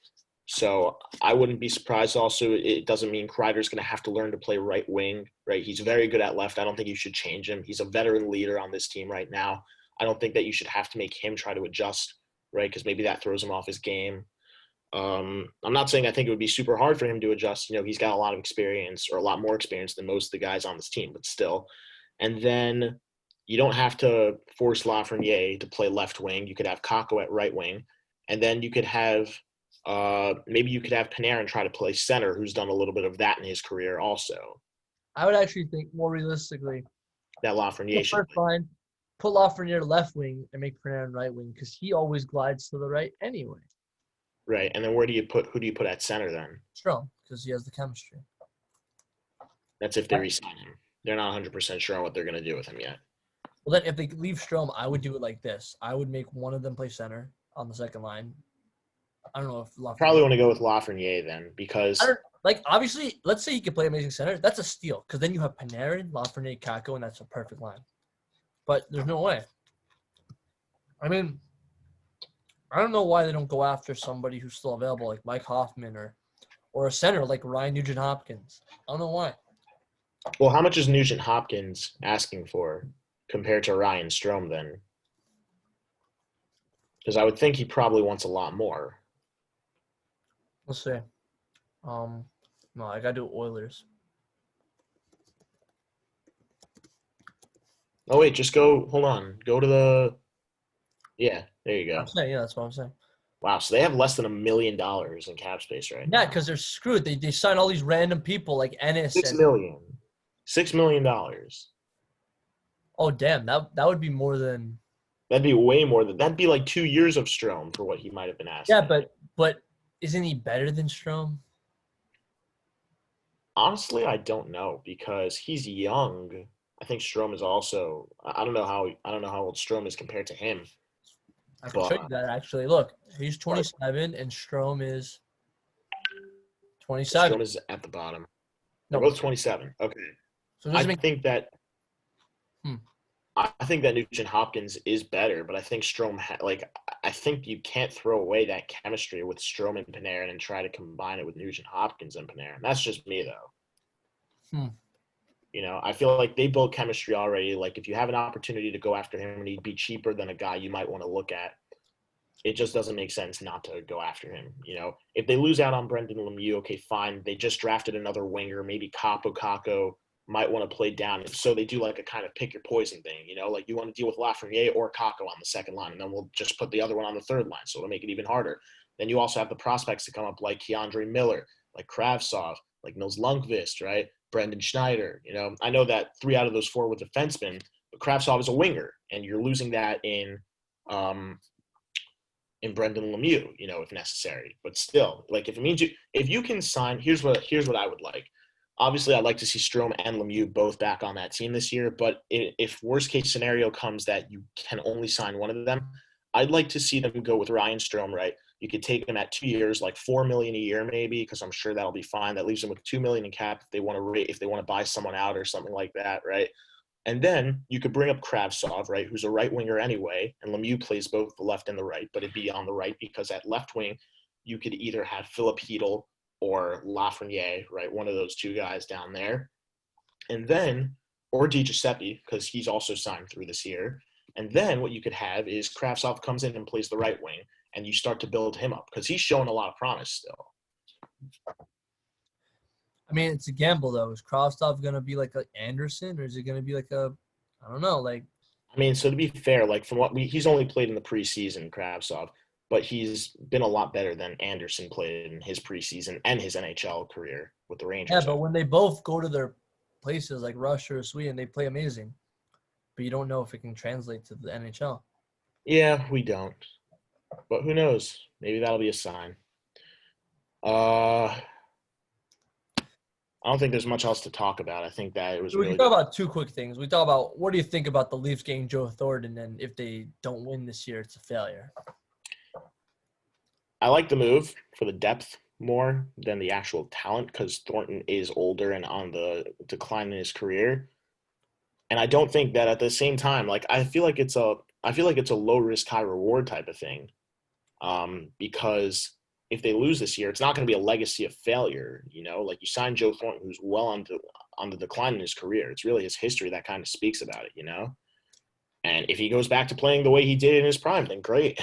So I wouldn't be surprised. Also, it doesn't mean Kreider's going to have to learn to play right wing. Right, he's very good at left. I don't think you should change him. He's a veteran leader on this team right now. I don't think that you should have to make him try to adjust, right? Because maybe that throws him off his game. I'm not saying I think it would be super hard for him to adjust. He's got a lot of experience or a lot more experience than most of the guys on this team, but still. And then you don't have to force Lafreniere to play left wing. You could have Kakko at right wing. And then you could have maybe you could have Panarin try to play center, who's done a little bit of that in his career also. I would actually think more realistically that Lafreniere should play. Put Lafreniere left wing and make Panarin right wing because he always glides to the right anyway. Right, and then who do you put at center then? Strome, because he has the chemistry. That's if they re-sign him. They're not 100% sure on what they're going to do with him yet. Well, then if they leave Strome, I would do it like this. I would make one of them play center on the second line. I don't know if Lafreniere. Probably want to go with Lafreniere then because obviously, let's say he could play amazing center. That's a steal because then you have Panarin, Lafreniere, Kakko, and that's a perfect line. But there's no way. I mean, I don't know why they don't go after somebody who's still available, like Mike Hoffman or a center like Ryan Nugent-Hopkins. I don't know why. Well, how much is Nugent-Hopkins asking for compared to Ryan Strome then? Because I would think he probably wants a lot more. Let's see. No, I gotta do Oilers. Oh wait, just go. Hold on. Go to the. Yeah, there you I'm go. saying, yeah, that's what I'm saying. Wow, so they have less than $1 million in cap space right Yeah, now. because they're screwed. They sign all these random people like Ennis Six and million. $6 million. oh damn, that would be more than That'd be way more than that'd be like 2 years of Strome for what he might have been yeah, asking. but isn't he better than Strome? Honestly, I don't know because he's young. I think Strome is also. I don't know how old Strome is compared to him, I can show you but that actually. Look, he's but 27 and Strome is 27. Strome is at the bottom. They're No, both 27. Okay, so it I doesn't make think that hmm. I think that Nugent Hopkins is better, but I think I think you can't throw away that chemistry with Strome and Panarin and try to combine it with Nugent Hopkins and Panarin. That's just me though. Hmm. I feel like they built chemistry already. Like if you have an opportunity to go after him and he'd be cheaper than a guy you might want to look at, it just doesn't make sense not to go after him. If they lose out on Brendan Lemieux, okay, fine. They just drafted another winger, maybe Capo Caco might want to play down. So they do like a kind of pick your poison thing, like you want to deal with Lafreniere or Caco on the second line, and then we'll just put the other one on the third line. So it'll make it even harder. Then you also have the prospects to come up like Keandre Miller, like Kravtsov, like Nils Lundqvist, right? Brendan Schneider. I know that 3 out of those 4 were defensemen, but Kravtsov is a winger, and you're losing that um, in Brendan Lemieux, if necessary. But still, like if you can sign, here's what I would like. Obviously, I'd like to see Strome and Lemieux both back on that team this year. But if worst case scenario comes that you can only sign one of them, I'd like to see them go with Ryan Strome. Right, you could take him at 2 years, like $4 million a year, maybe, because I'm sure that'll be fine. That leaves them with $2 million in cap if they want to buy someone out or something like that, right? And then you could bring up Kravtsov, right, who's a right winger anyway, and Lemieux plays both the left and the right, but it'd be on the right because at left wing, you could either have Philip Hedl or Lafreniere, right, one of those two guys down there. And then, or Di Giuseppe, because he's also signed through this year. And then what you could have is Kravtsov comes in and plays the right wing, and you start to build him up because he's showing a lot of promise still. I mean, it's a gamble though. Is Kravtsov gonna be like a Anderson, or is it gonna be like a, I don't know, like I mean, so to be fair, like from he's only played in the preseason, Kravtsov, but he's been a lot better than Anderson played in his preseason and his NHL career with the yeah. Rangers. But when they both go to their places like Russia or Sweden, they play amazing. But you don't know if it can translate to the NHL. Yeah, we don't, but who knows? Maybe that'll be a sign. I don't think there's much else to talk about. I think that it was So we can really talk good. about two quick things. We talk about what do you think about the Leafs getting Joe Thornton, and if they don't win this year, it's a failure. I like the move for the depth more than the actual talent because Thornton is older and on the decline in his career. And I don't think that at the same time, like I feel like it's a low risk, high reward type of thing. Because if they lose this year, it's not going to be a legacy of failure. Like you signed Joe Thornton, who's well on the decline in his career. It's really his history that kind of speaks about it. And if he goes back to playing the way he did in his prime, then great.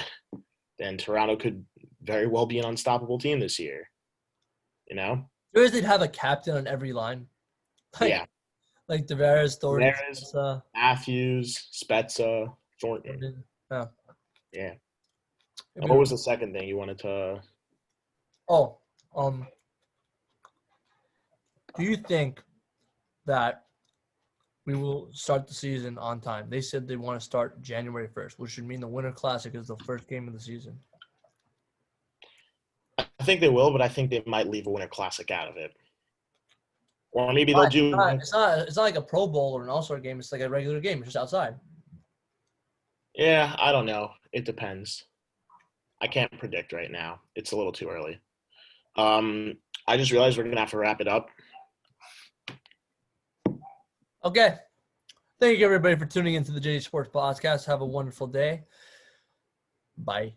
Then Toronto could very well be an unstoppable team this year. You know? Sure, they'd have a captain on every line, like Yeah. like Tavares, Thornton, Tavares, Spezza, Matthews, Spezza, Thornton. Thornton. Yeah. Yeah. It'd be What was really- the second thing you wanted to? Oh, do you think that we will start the season on time? They said they want to start January 1st, which should mean the Winter Classic is the first game of the season. I think they will, but I think they might leave a Winter Classic out of it, or maybe Why? they'll It's do. not, it's not. It's not like a Pro Bowl or an All-Star game. It's like a regular game. It's just outside. Yeah, I don't know. It depends. I can't predict right now. It's a little too early. Um, I just realized we're gonna have to wrap it up. Okay. Thank you, everybody, for tuning into the JJSports podcast. Have a wonderful day. Bye.